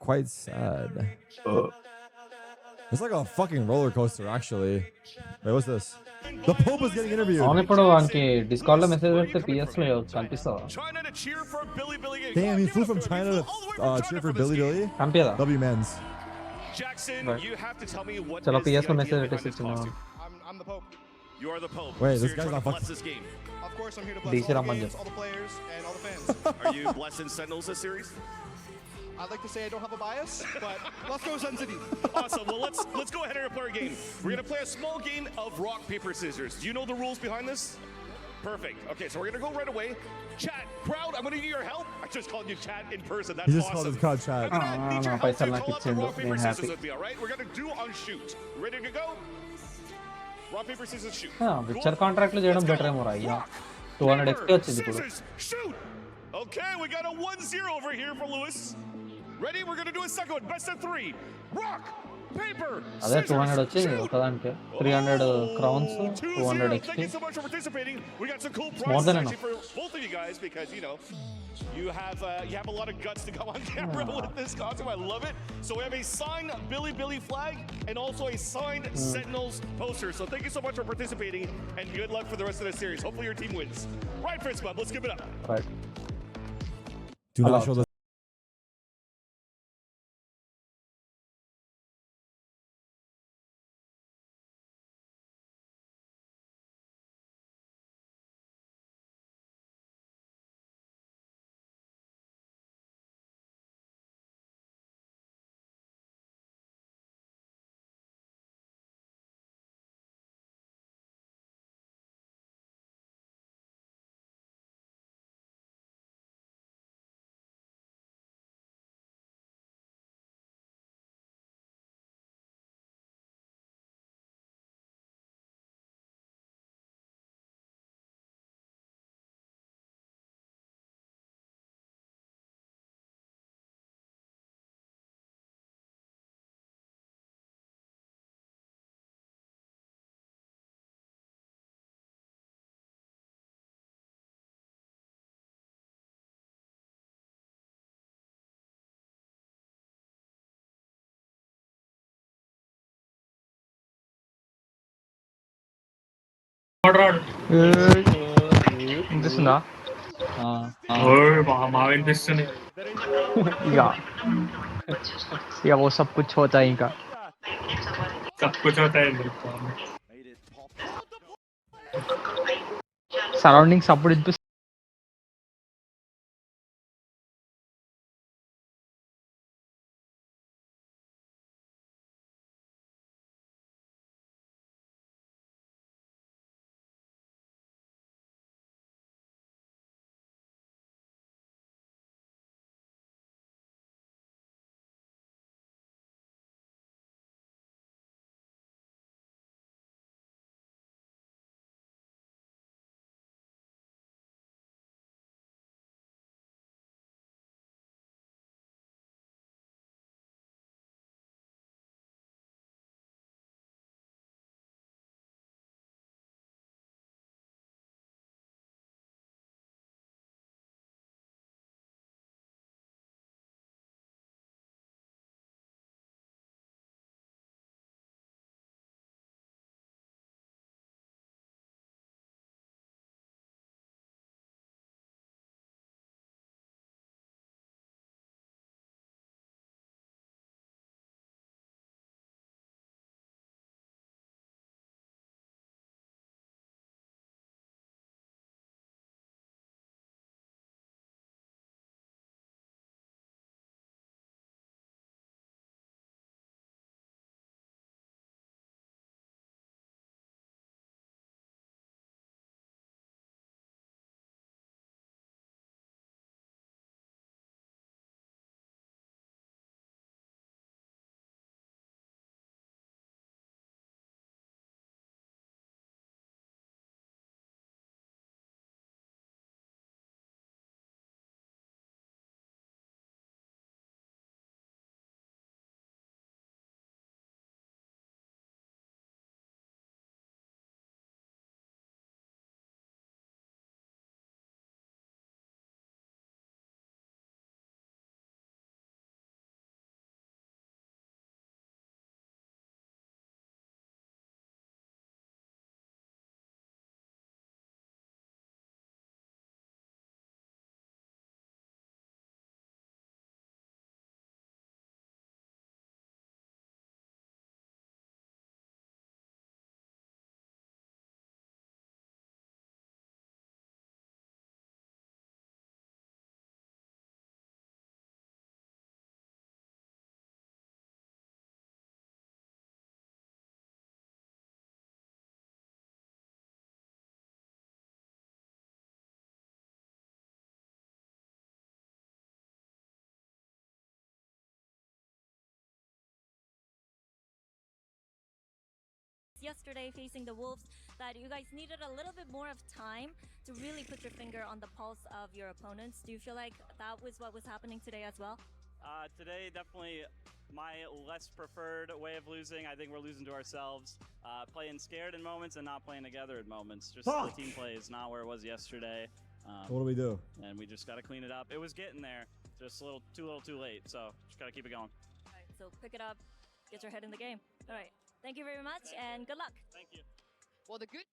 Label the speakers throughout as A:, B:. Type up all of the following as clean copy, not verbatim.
A: quite sad.
B: Uh,
A: It's like a fucking roller coaster, actually. Wait, what's this? The Pope is getting interviewed.
C: అవును ఇప్పుడు వానికి discard లో message పెడితే PS లో కనిపిస్తావా?
A: Damn, he flew from China to cheer for Billy Billy.
C: కనిపించదా?
A: W men's.
D: Jackson,
C: Right.
D: you have to tell me what
C: చలో
D: is
C: PS
D: the
C: లో
D: idea
C: message
D: behind
C: పెట్టేసి
D: this costume.
E: I'm the Pope.
D: You are the Pope.
A: Wait,
D: so
A: this
D: you're
A: guy's
D: trying
A: not
D: to bless
A: fucking-
D: this game.
E: Of course, I'm here to bless
C: DC
E: all the
C: Raman
E: games,
C: Jam.
E: all the players, and all the fans.
D: Are you blessing Sentinels this series?
E: I'd like to say I don't have a bias, but let's go Sun City.
D: Awesome. Well, let's go ahead and play our game. We're gonna play a small game of rock paper scissors. Do you know the rules behind this? Perfect. Okay, so we're gonna go right away. Chat, crowd, I'm gonna need your help. I just called you chat in person. That's
A: He just called
D: awesome.
A: his crowd chat.
D: I'm gonna need your
C: no,
D: help
C: paisa
D: to
C: like
D: call
C: it's
D: out the
C: in
D: rock
C: the-
D: paper
C: I'm
D: scissors
C: happy.
D: with me. All right, we're gonna do on shoot. Ready to go? Rock paper scissors shoot.
C: Picture contract లో చేయడం
D: Let's go.
C: Better ఏమో రా. అయ్యా
D: Rock,
C: 200
D: paper,
C: XP వచ్చింది ఇప్పుడు.
D: scissors, shoot. Okay, we got a 1-0 over here for Lewis. Ready? We're gonna do a second one. Best of 3. Rock, paper,
C: అదే
D: scissors,
C: 200 వచ్చి
D: shoot.
C: ఒకదానికి 300 crowns, 200
D: Thank
C: XP.
D: you so much for participating. We got some cool
C: more
D: prizes
C: than
D: actually for both of you guys because you have a lot of guts to go on camera with this costume. I love it. So we have a signed Billy Billy flag and also a signed Sentinels poster. So thank you so much for participating and good luck for the rest of the series. Hopefully your team wins. Right, Fritz Bub, let's give it up.
C: Right.
A: Do not
C: Hello.
A: show the
F: వినిపిస్తుందా?
B: బాగా వినిపిస్తుంది.
F: ఇక ఇక वो सब कुछ होता है ఇంకా సరౌండింగ్స్ అప్పుడు వినిపిస్తుంది.
B: yesterday facing the Wolves that you guys needed a little bit more of time to really put your finger on the pulse of your opponents. Do you feel like that was what was happening today as well?
G: Today, definitely my less preferred way of losing. I think we're losing to ourselves. Playing scared in moments and not playing together in moments. Just the team play is not where it was yesterday.
A: What do we do?
G: And we just got to clean it up. It was getting there, just a little too late. So just got to keep it going.
B: All right, so pick it up, get your head in the game. All right, thank you very much and good luck.
G: Thank you.
H: Well, the good.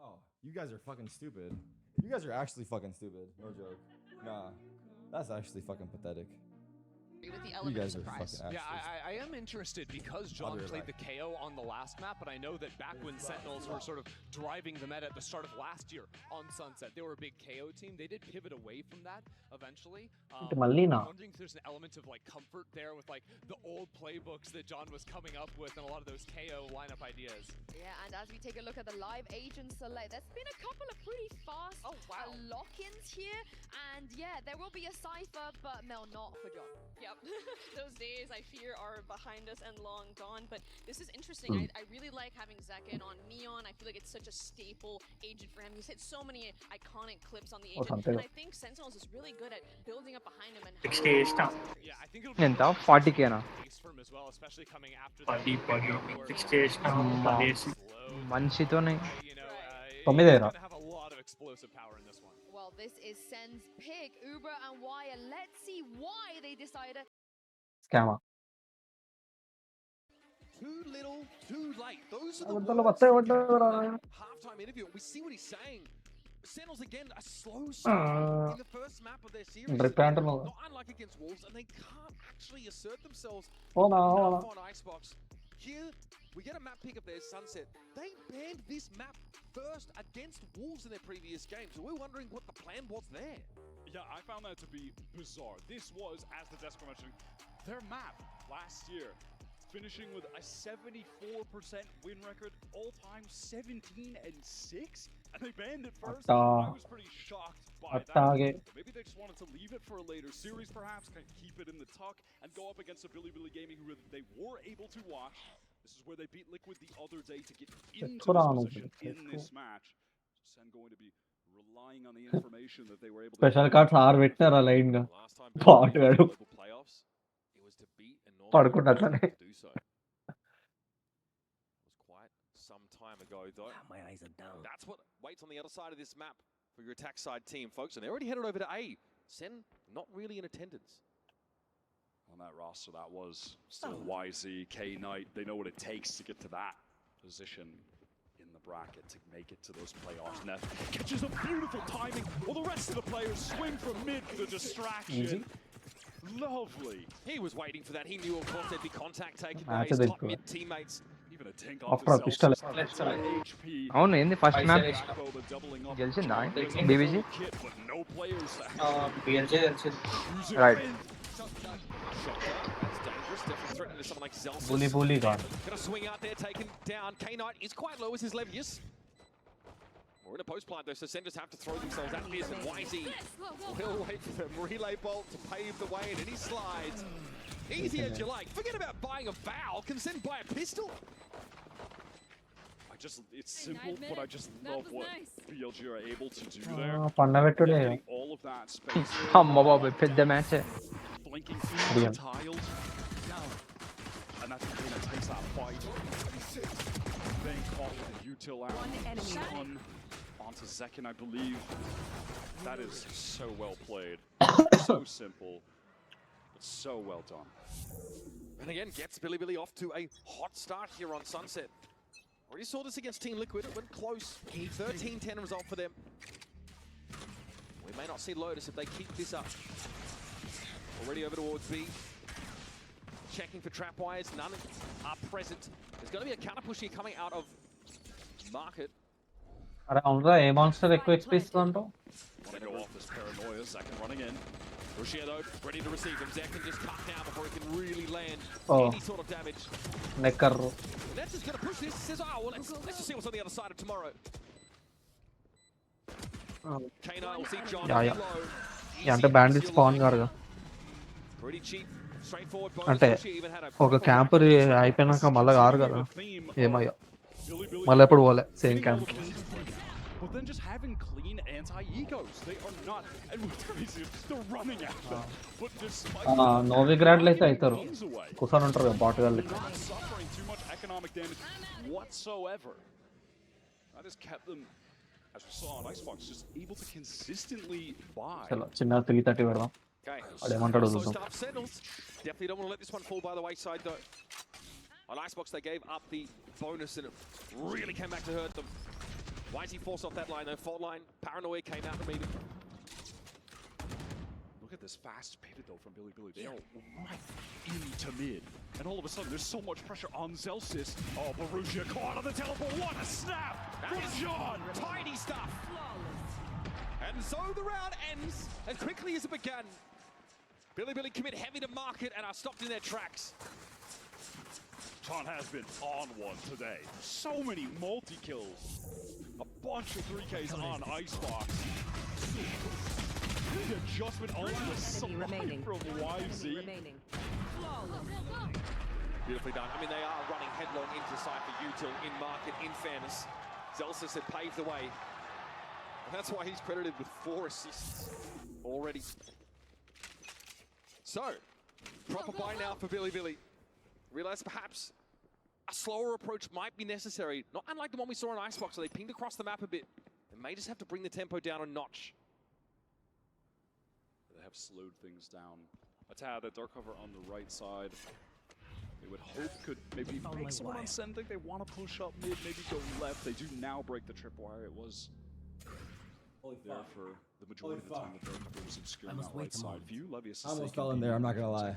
A: Oh, you guys are fucking stupid. You guys are actually fucking stupid. No joke. Nah, that's actually fucking pathetic.
H: With the
A: You
H: element of
A: guys are
H: surprise.
A: fucking
I: Yeah,
A: actually.
I: I am interested because John played the KO on the last map, and I know that back when Sentinels were sort of driving the meta at the start of last year on Sunset, they were a big KO team. They did pivot away from that eventually. I'm wondering if there's an element of like comfort there with like the old playbooks that John was coming up with and a lot of those KO lineup ideas.
H: Yeah, and as we take a look at the live agent select, there's been a couple of pretty fast lock-ins here, and yeah, there will be a Cypher, but Mel, not for John.
J: Yep, those days I fear are behind us and long gone, but this is interesting. I really like having Zekin on Neon. I feel like it's such a staple agent for him. He's hit so many iconic clips on the agent, and I think Sentinels is really good at building up behind him and
F: 60 ఇష్టం
I: Yeah, I think it'll be
F: ఎంత 40k నా
I: base for him as well, especially coming after
F: 60 ఇష్టం పడేసి మనిషితోనే
I: you know,
F: తొమ్మిదే
I: he's
F: రా
I: gonna have a lot of explosive power in this one.
H: Well, this is Sen's pick, Uber and Wire. Let's see why they decided.
F: స్కామా
E: Too little, too late. Those are
F: అబద్ధాలు
E: the words
F: వస్తాయి
E: from
F: పడ్డారు
E: the halftime interview. We see what he's saying. Sentinels again, a slow start in the first map of their series.
F: Drip అంటున్నావు
E: Not unlike against Wolves, and they can't actually assert themselves
F: ఓనా
E: enough on Icebox. Here, we get a map pick of theirs, Sunset. They banned this map first against Wolves in their previous games, so we're wondering what the plan was there.
K: Yeah, I found that to be bizarre. This was, as the Desk were mentioning, their map last year, finishing with a 74% win record, all-time 17-6, and they banned it first. I was pretty shocked by that. Maybe they just wanted to leave it for a later series, perhaps, kind of keep it in the tuck and go up against a Billy Gaming who they were able to watch. This is where they beat Liquid the other day to get into this position in this match. Sen going to be relying on the information that they were able to
F: special cards are పెట్టారా line గా
E: Last time
F: పాటగాడు
E: global playoffs, it was to beat and not
F: పడుకుంటా అట్లనే
E: to do so. It was quite some time ago though.
L: My eyes are down.
E: That's what waits on the other side of this map for your attack side team, folks, and they're already headed over to A. Sen not really in attendance.
K: On that roster, that was still YZ, K Knight. They know what it takes to get to that position in the bracket to make it to those playoffs. Neff catches a beautiful timing while the rest of the players swing from mid for the distraction. Lovely.
E: He was waiting for that. He knew, of course, there'd be contact taken by his top mid teammates.
K: Even a tank
F: Off
K: off
F: pro
K: the
F: pistol.
K: HP.
F: అవును ఏంది first map
K: The doubling up.
F: గెలిచిందా BBG
K: Kit, but no players.
F: Right
E: definitely threatening to someone like Zelsis.
C: Bully gone.
E: Gonna swing out there, taken down. K-Knight is quite low as his Levius. We're in a post plant though, so Senders have to throw themselves at Fierce, and YZ will wait for them. Relay bolt to pave the way, and then he slides. Easy as you like. Forget about buying a Val. Can Send buy a pistol?
K: It's simple, but I just love what BLG are able to do there.
C: Pannavettude.
K: Getting all of that space.
F: అమ్మ బాబు పెద్ద match.
K: Blinking through tiled. And that's the thing that takes that fight. Being caught with the util out. Stun onto Zekin, I believe. That is so well played. So simple, but so well done.
E: And again, gets Billy off to a hot start here on Sunset. Already saw this against Team Liquid. It went close. 13-10 result for them. We may not see Lotus if they keep this up. Already over towards B. Checking for trap wires. None are present. There's going to be a counter push here coming out of Market.
C: అరే అవునరా ఏ monster ఎక్కువ XP ఇస్తుందో.
K: Want to go off this paranoia. Zekin running in. Rushiado ready to receive him. Zekin just cut down before he can really land any sort of damage.
C: నెక్కర్.
E: Nets is going to push this. Says, oh, well, let's just see what's on the other side of tomorrow. K9 will see John low.
C: అంటే bandit spawn కారుగా.
E: Pretty cheap, straightforward
C: అంటే ఒక camp అయిపోయినాక మళ్ళీ car కదా ఏమయ్యా మళ్ళీ ఎప్పుడు పోలే same camp.
K: But then just having clean anti-egos, they are not, and they're running at them. But despite
C: నోవిగ్రాడ్లు అయితే అవుతారు కుసాన్ ఉంటారు కదా బాటుగాళ్ళు.
K: not suffering too much economic damage whatsoever. That has kept them, as we saw on Icebox, just able to consistently buy.
C: చలో చిన్న 330 పెడదాం. అదేమంటాడు చూద్దాం.
E: Definitely don't want to let this one fall by the wayside though. On Icebox they gave up the bonus and it really came back to hurt them. YZ forced off that line though. Fault line, Paranoia came out to meet him.
K: Look at this fast pivot though from Billy. They are right into mid. And all of a sudden there's so much pressure on Zelsis. Oh, Borussia caught on the teleport. What a snap from John!
E: Tidy stuff. And so the round ends as quickly as it began. Billy commit heavy to Market and are stopped in their tracks.
K: John has been on one today. So many multi-kills. A bunch of 3Ks on Icebox. The adjustment on the slide from YZ.
E: Beautifully done. I mean, they are running headlong into Cypher Util in Market, in fairness. Zelsis had paved the way. And that's why he's credited with 4 assists already. So, proper buy now for Billy. Realize perhaps a slower approach might be necessary. Not unlike the one we saw on Icebox, so they pinged across the map a bit. They may just have to bring the tempo down a notch.
K: They have slowed things down. A tad that dark cover on the right side. They would hope could maybe make someone on Sen think they want to push up mid, maybe go left. They do now break the tripwire. It was there for the majority of the time. The dark cover was obscured on that right side view. Levius
A: I almost fell in there, I'm not gonna lie.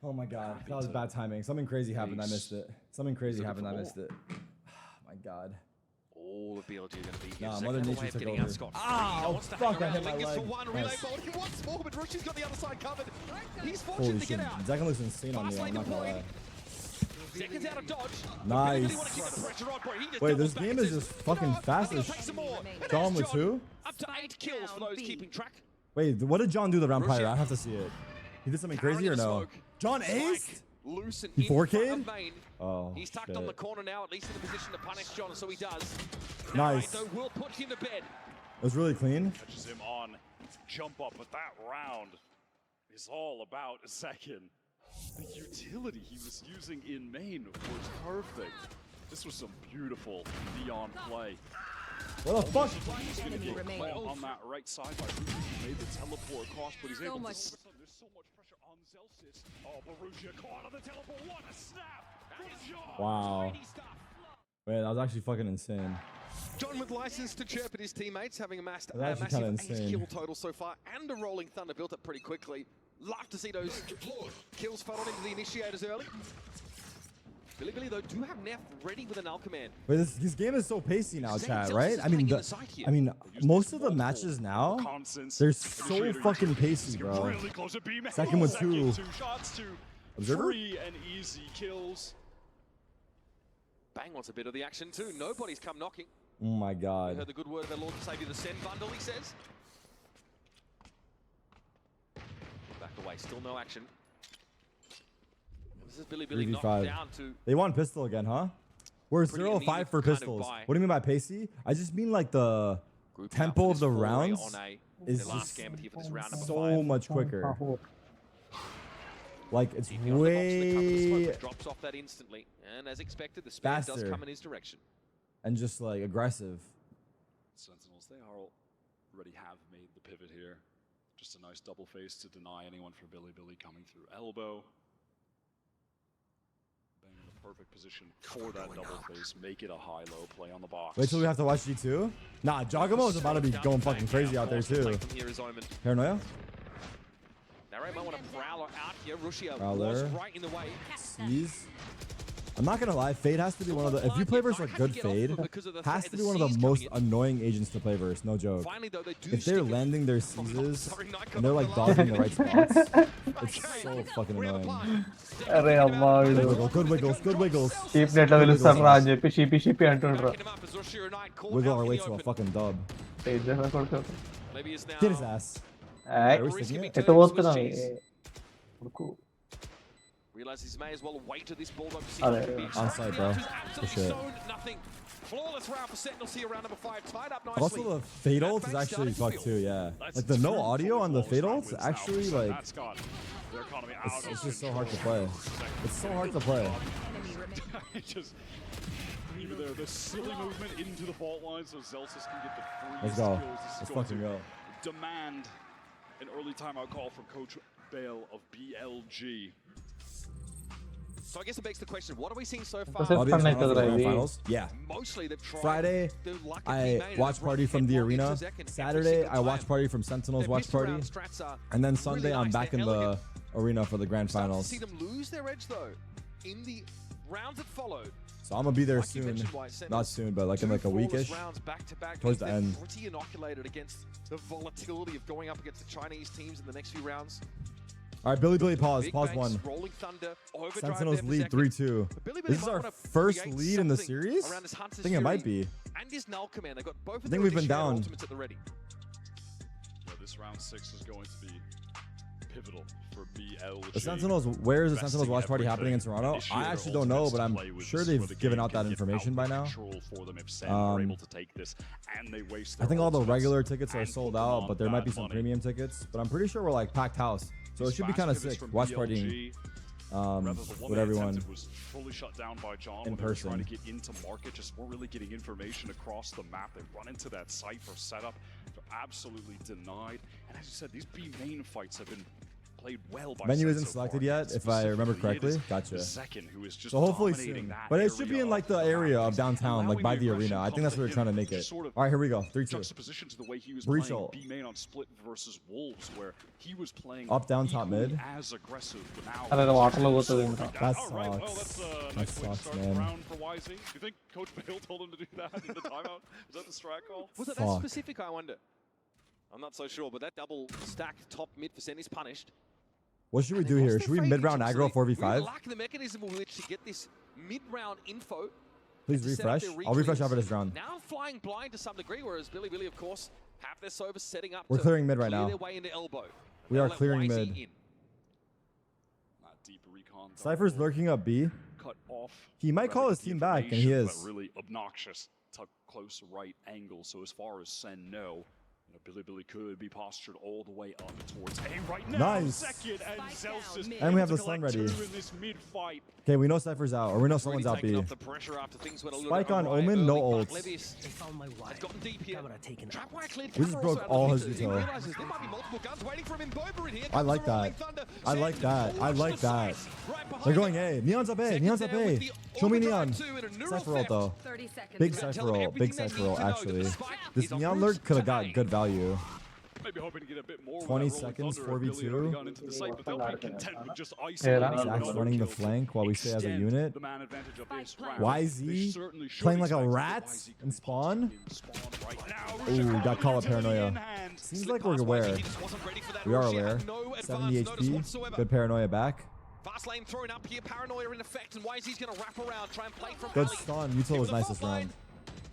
A: Oh my god, that was bad timing. Something crazy happened, I missed it. Something crazy happened, I missed it. My god.
E: All of BLG are going to be here.
A: Nah, Mother Nature took over.
E: Ow!
A: Fuck, I hit my
E: Lingers
A: leg.
E: for one, relay
A: Nice.
E: bolt. He wants more, but Rushi's got the other side covered. He's
A: Holy
E: fortunate to
A: shit,
E: get out.
A: Zekin looks insane on me, I'm not gonna lie.
E: Seconds out of dodge.
A: Nice. Wait, this game is just fucking fast as John with 2?
E: Up to 8 kills for those keeping track.
A: Wait, what did John do the round prior? I have to see it. He did something crazy or no? John aced?
E: Loosen
A: He
E: in front
A: 4K'd?
E: of Main.
A: Oh,
E: He's tucked on the corner now, at least in the position to punish John, so he does.
A: Nice.
E: Though will put him to bed.
A: It was really clean.
K: Catches him on jump up, but that round is all about Zekin. The utility he was using in main was perfect. This was some beautiful Neon play.
A: What the fuck?
K: He's going to get caught on that right side by Ruby. He made the teleport across, but he's able to... There's so much pressure on Zelsis. Oh, Borussia caught on the teleport. What a snap from John!
A: Wow. Wait, that was actually fucking insane.
E: John with license to chirp at his teammates, having amassed a
A: That's
E: massive
A: insane.
E: 8 kill total so far, and a rolling thunder built up pretty quickly. Love to see those kills funneled into the initiators early. Billy though do have Neff ready with an Alchemand.
A: Wait, this game is so pacey now, chat, right? I mean, most of the matches now, they're so fucking pacey, bro. Second with 2. Observer?
K: Free and easy kills.
E: Bang wants a bit of the action too. Nobody's come knocking.
A: Oh my
E: We
A: god.
E: heard the good word of our Lord and Savior, the send bundle, he says. Back away, still no action. This is Billy knocked
A: 3v5.
E: down to...
A: They want pistol again, huh? We're
E: Pretty
A: 0-5
E: immediate
A: for
E: kind of
A: pistols.
E: buy.
A: What do you mean by pacey? I just mean like the
E: grouping up
A: tempo
E: for
A: of
E: this
A: the
E: foray
A: rounds
E: on
A: is
E: their last
A: just
E: gambit here for this round number
A: so
E: 5.
A: much quicker. Like it's
E: Keeping on the box, the cover
A: way
E: smoke drops off that instantly. And as expected, the speed does
A: faster.
E: come in his direction.
A: And just like aggressive.
K: Sentinels, they already have made the pivot here. Just a nice double face to deny anyone for Billy coming through elbow. Being in the perfect position for that double face. Make it a high-low play on the box.
A: Wait till we have to watch G2? Nah, Jogamo is about to be going fucking crazy out there too. Paranoia?
E: Narrow might want to Prowler out here. Rushia was
A: Prowler.
E: right in the way.
A: Seize. I'm not gonna lie, Fade has to be one of the. If you play versus like good Fade, has to be one of the most annoying agents to play versus. No joke.
E: Finally, though, they do
A: If they're
E: stick it.
A: landing their seizes and they're like dodging the right spots, it's so fucking annoying.
C: అరే అమ్మా
A: Good wiggles, good wiggles.
C: Sheep net లో పిలుస్తాడు రా అని చెప్పి షీపీ అంటుండ్రా
A: Wiggle our way to a fucking dub.
C: ఏం చేస్తా కొడుకు
A: Get his ass.
C: ఎట్టు పోతున్నావు కొడుకు
E: Realizes he may as well wait to this bulldog to see
A: Oh,
E: what can be
A: yeah. Onside, bro. For sure.
E: Nothing. Flawless round for Sentinels here, round number 5, tied up nicely.
A: Also, the Fade ult is actually fucked too, yeah. Like the no audio on the Fade ult, actually like, it's just so hard to play. It's so hard to play.
K: Just even there, the silly movement into the fault line so Zelsis can get the free
A: Let's go.
K: kills. This is
A: Let's
K: going
A: fucking
K: to
A: go.
K: demand an early timeout call from Coach Bale of BLG.
E: So I guess it begs the question, what are we seeing so far?
A: Audience finals for the grand finals? Yeah.
E: Mostly they've tried.
A: Friday, I watch party from the arena. Saturday, I watch party from Sentinels watch party. And then Sunday, I'm back in the arena for the grand finals.
E: See them lose their edge though in the rounds that followed.
A: So I'm gonna be there soon. Not soon, but like in like a weekish. Towards the end.
E: Pretty inoculated against the volatility of going up against the Chinese teams in the next few rounds.
A: All right, Billy, pause. Pause one. Sentinels lead 3-2. This is our first lead in the series? I think it might be.
E: And his null command, they got both of
A: I think we've been down.
K: Yeah, this round 6 is going to be pivotal for BLG.
A: The Sentinels, where is the Sentinels watch party happening in Toronto? I actually don't know, but I'm sure they've given out that information by now. I think all the regular tickets are sold out, but there might be some premium tickets. But I'm pretty sure we're like packed house. So it should be kind of sick watch partying with everyone
K: was fully shut down by John
A: in person.
K: Trying to get into market, just weren't really getting information across the map. They run into that Cypher setup, they're absolutely denied. And as you said, these B main fights have been played well by
A: Menu
K: Sen
A: isn't
K: so
A: selected
K: far.
A: yet, if I remember correctly. Gotcha. So hopefully soon. But it should be in like the area of downtown, like by the arena. I think that's where they're trying to make it. All right, here we go. 3-2.
K: Juxtaposition to the way he was
A: Breach
K: playing
A: ult.
K: B main on Split versus Wolves, where he was playing
A: Up, down, top,
K: equally
A: mid.
K: as aggressive, but now
C: అరే వాటర్లో పోతుంది ఇంకా
A: That
K: All right, well,
A: sucks.
K: that's a
A: That
K: nice way to
A: sucks,
K: start the
A: man.
K: round for YZ. Do you think Coach Bale told him to do that in the timeout? Was that the strat call?
E: Was it that
A: Fuck.
E: specific, I wonder? I'm not so sure, but that double stack top mid for Sen is punished.
A: What should we do here? Should we mid-round aggro 4v5?
E: We lack the mechanism with which to get this mid-round info.
A: Please
E: to set up
A: refresh.
E: their
A: I'll refresh
E: retreats.
A: after this round.
E: Now flying blind to some degree, whereas Billy, of course, have their Sova setting up
A: We're
E: to
A: clearing mid right
E: clear
A: now.
E: their way into elbow.
A: We
E: They'll
A: are
E: let
A: clearing
E: YZ
A: mid.
E: in.
K: Deep recon.
A: Cypher's lurking up B.
K: Cut off.
A: He might call his team back, and he is.
K: But really obnoxious. Tuck close right angle. So as far as Sen know, Billy could be postured all the way up towards A right now.
A: Nice.
K: Second and Zelsis
A: And we have
K: able
A: the
K: to
A: stun
K: collect
A: ready.
K: 2 in this mid-fight.
A: Okay, we know Cypher's out, or we know someone's out B.
E: Taking off the pressure after things went a little
A: Spike
E: bit
A: on
E: awry
A: Omen, no
E: early, but
A: ults.
E: Levius has gotten deep here. Trapwire cleared
A: We just
E: camera
A: broke
E: also out of
A: all
E: the
A: his
E: picture. He
A: util.
E: realizes there might be multiple guns waiting for him in Boba in here.
A: I like that. I like that. I like that. They're going A. Neon's up A. Neon's up A. Show me Neon. Cypher ult though. Big Cypher ult. Big Cypher ult actually. This Neon lurk could have got good value.
K: Maybe hoping to get a bit more.
A: 20 seconds, 4v2. Zach's running the flank while we stay as a unit. YZ playing like a rat in spawn. Ooh, got call up Paranoia. Seems like we're aware. We are aware. 70 HP. Good Paranoia back.
E: Fast lane thrown up here, paranoia in effect, and YZ's going to wrap around, try and play from
A: Good
E: alley.
A: stun. Util was nice this round.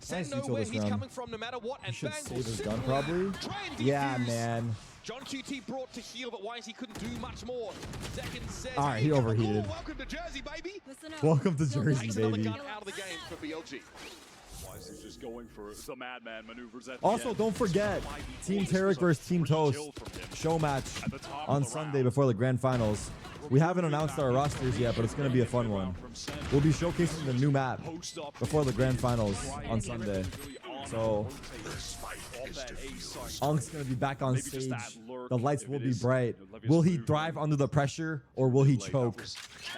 E: Nice
A: Util
E: where
A: this
E: he's
A: round.
E: coming from no matter what,
A: He
E: and
A: should
E: Bang
A: save
E: will
A: his gun
E: simply
A: probably.
E: try and
A: Yeah,
E: defuse.
A: man.
E: John QT brought to heal, but YZ couldn't do much more. Second says,
A: All right,
E: hey,
A: he overheated.
E: welcome to Jersey, baby.
A: Welcome to Jersey,
E: Takes another
A: baby.
E: gun out of the game for BLG.
K: He's just going for the madman maneuvers at the
A: Also,
K: end.
A: don't forget, Team Tarek versus Team Toast show match on Sunday before the grand finals. We haven't announced our rosters yet, but it's going to be a fun one. We'll be showcasing the new map before the grand finals on Sunday. So, Unk's going to be back on stage. The lights will be bright. Will he thrive under the pressure or will he choke?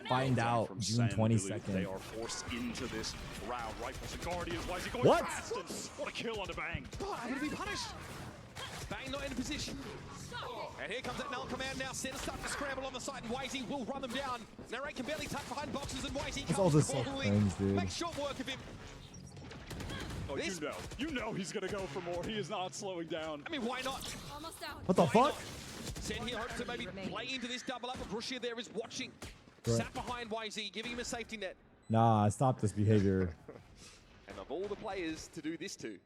A: Find out June 22nd.
K: They are forced into this round. Rifles and Guardians. Why is he going
A: What?
K: fast? And what a kill on the Bang.
E: Oh, I'm going to be punished. Bang not in a position. And here comes that null command now. Center start to scramble on the side, and YZ will run them down. Narrate can barely tuck behind boxes, and YZ
A: It's all
E: comes
A: just so
E: forward.
A: cringe, dude.
E: Make short work of him.
K: Oh, you know he's going to go for more. He is not slowing down.
E: I mean, why not?
B: Almost out.
A: What the fuck?
E: Sen here hopes to maybe play into this double up, but Rushia there is watching.
A: Right.
E: Sat behind YZ, giving him a safety net.
A: Nah, stop this behavior.
E: And of all the players to do this to,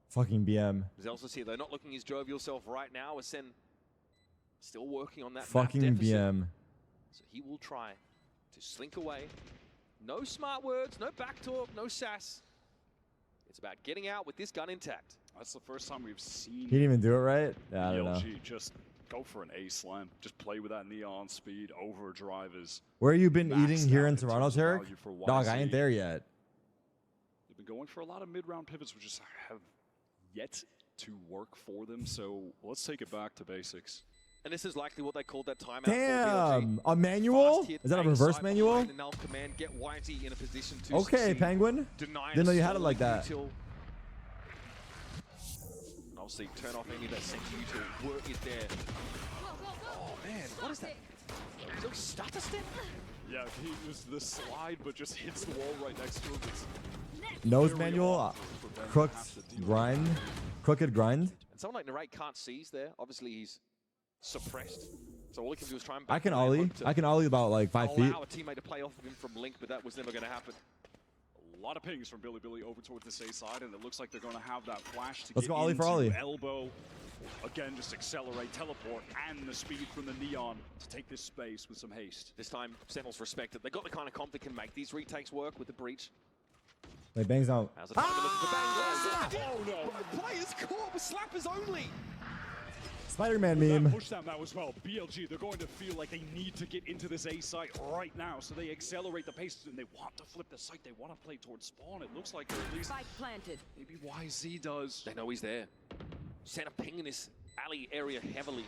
A: Fucking BM.
E: Zelsa's here, though, not looking his jovial self right now, as Sen still working on that
A: Fucking
E: map deficit.
A: BM.
E: So he will try to slink away. No smart words, no back talk, no sass. It's about getting out with this gun intact.
K: That's the first time we've seen
A: He didn't even do it right? Yeah, I don't know.
K: BLG just go for an A slam. Just play with that neon speed. Overdrive is
A: Where you been
K: maxed
A: eating here
K: out
A: in
K: in
A: Toronto,
K: terms of
A: Tarek?
K: value for
A: Dog, I
K: YZ.
A: ain't there yet.
K: They've been going for a lot of mid-round pivots, which just have yet to work for them. So let's take it back to basics.
E: And this is likely what they called that timeout.
A: Damn! A manual? Is that a reverse manual?
E: Command, get YZ in a position to
A: Okay,
E: succeed.
A: Penguin.
E: Deny
A: Didn't know you had it
E: solid
A: like that.
E: util. And obviously, turn off any of that sent util. Work is there. Oh man, what is that? Is it a stutter step?
K: Yeah, he was the slide, but just hits the wall right next to him. It's
A: Nose
K: very
A: manual.
K: awkward for them to
A: Crooked
K: have to deal with.
A: grind. Crooked grind.
E: And someone like Narrate can't seize there. Obviously, he's suppressed. So all he can do is try and back
A: I can
E: away and
A: ollie.
E: hope to
A: I can ollie about like 5 feet.
E: allow a teammate to play off of him from Link, but that was never going to happen.
K: A lot of pings from Billy over towards the safe side, and it looks like they're going to have that flash to
A: Let's
K: get
A: go ollie for
K: into
A: ollie.
K: elbow. Again, just accelerate, teleport, and the speed from the neon to take this space with some haste.
E: This time, Sentinels respect it. They got the kind of comp that can make these retakes work with the breach.
A: Wait, bangs out.
E: How's the time to look at the bang? Oh no! Players caught with slappers only.
A: Spider-Man
K: That
A: meme.
K: push them now as well. BLG, they're going to feel like they need to get into this A site right now, so they accelerate the pace and they want to flip the site. They want to play towards spawn. It looks like they're at least
J: planted.
K: maybe YZ does.
E: They know he's there. Set a ping in this alley area heavily.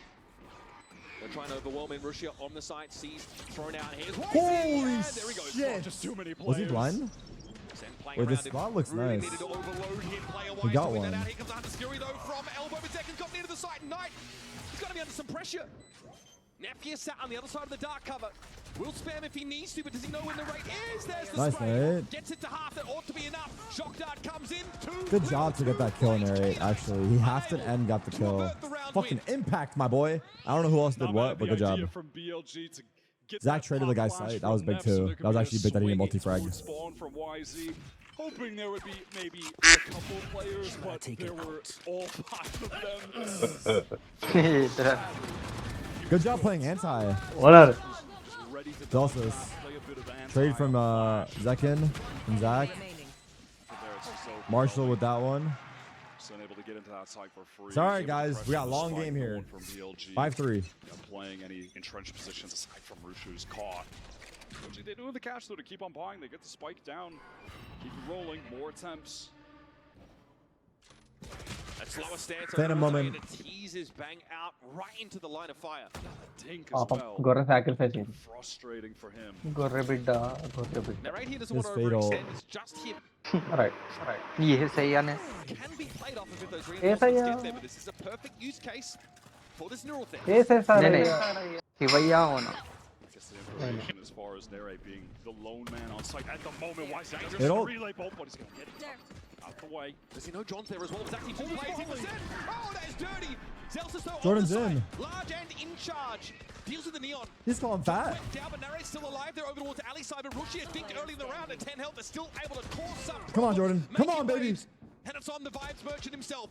E: They're trying to overwhelm him. Rushia on the site, sees, thrown out. Here's YZ,
A: Holy
E: and there he goes.
A: shit!
K: Just too many players.
A: Was he blind?
E: Sen playing
A: Wait,
E: around
A: this
E: him.
A: spot looks
E: Really
A: nice.
E: needed to overload him. Player
A: He got
E: to win that
A: one.
E: out. Here comes Hunter Fury though from elbow, but second got near to the site. Knight, he's got to be under some pressure. Napier sat on the other side of the dark cover. Will spam if he needs to, but does he know when the rate is? There's the
A: Nice,
E: spray.
A: Nate.
E: Gets it to half. That ought to be enough. Shock dart comes in.
A: Good job to get that kill, Narrate, actually. He halved it and got the kill. Fucking impact, my boy. I don't know who else did
K: Not
A: what,
K: bad,
A: but
K: the
A: good
K: idea
A: job.
K: From BLG to get
A: Zach
K: that
A: traded the
K: pop
A: guy's
K: flash
A: sight. That
K: from
A: was big
K: Neff,
A: too.
K: so there
A: That
K: could
A: was
K: be a
A: actually big that he didn't
K: swing
A: multi-frag.
K: towards spawn from YZ. Hoping there would be maybe a couple players, but there were all 5 of them.
A: Good job playing anti.
C: What are
K: Ready to
A: Delsus.
K: play a bit of anti.
A: Trade from Zekin and Zach.
K: There it's so
A: Marshall with that one.
K: So unable to get into that site for free.
A: Sorry,
K: Able to
A: guys.
K: pressure
A: We got a
K: the
A: long
K: spike
A: game here.
K: going From BLG.
A: 5-3.
K: Playing any entrenched positions aside from Rushu's caught. Which they do have the catch though to keep on buying. They get the spike down. Keep it rolling. More attempts.
E: A slower stance.
A: Phantom moment.
E: And it teases Bang out right into the line of fire.
K: Dink as
F: పాపం
K: well.
F: గొర్రె sacrifice అయింది
K: Frustrating for him.
F: గొర్రె బిడ్డ గొర్రె బిడ్డ
E: Narrate here doesn't
A: It's
E: want to
A: fatal.
E: overextend. It's just him.
F: Right ఏ సయ్యానే
E: Can be played off of if those
F: Yes, I
E: reinforcements
F: am.
E: get there, but this is a perfect use case for this neural thing.
F: నేనే శివయ్య అవును
K: I guess the information as far as Nere being the lone man on site at the moment. Why Zach just
A: It'll-
K: relay bolt, but he's going to get it out the way.
E: Does he know John's there as well? It's actually 2 plays in the set. Oh, that is dirty. Zelsus though
A: Jordan's
E: on the
A: in.
E: side. Large and in charge. Deals with the Neon.
A: He's calling fat.
E: Down, but Narrate's still alive. They're over towards Ali side, but Rushi, I think early in the round at 10 health, they're still able to cause some.
A: Come on, Jordan. Come on, baby.
E: And it's on the Vibes Merchant himself.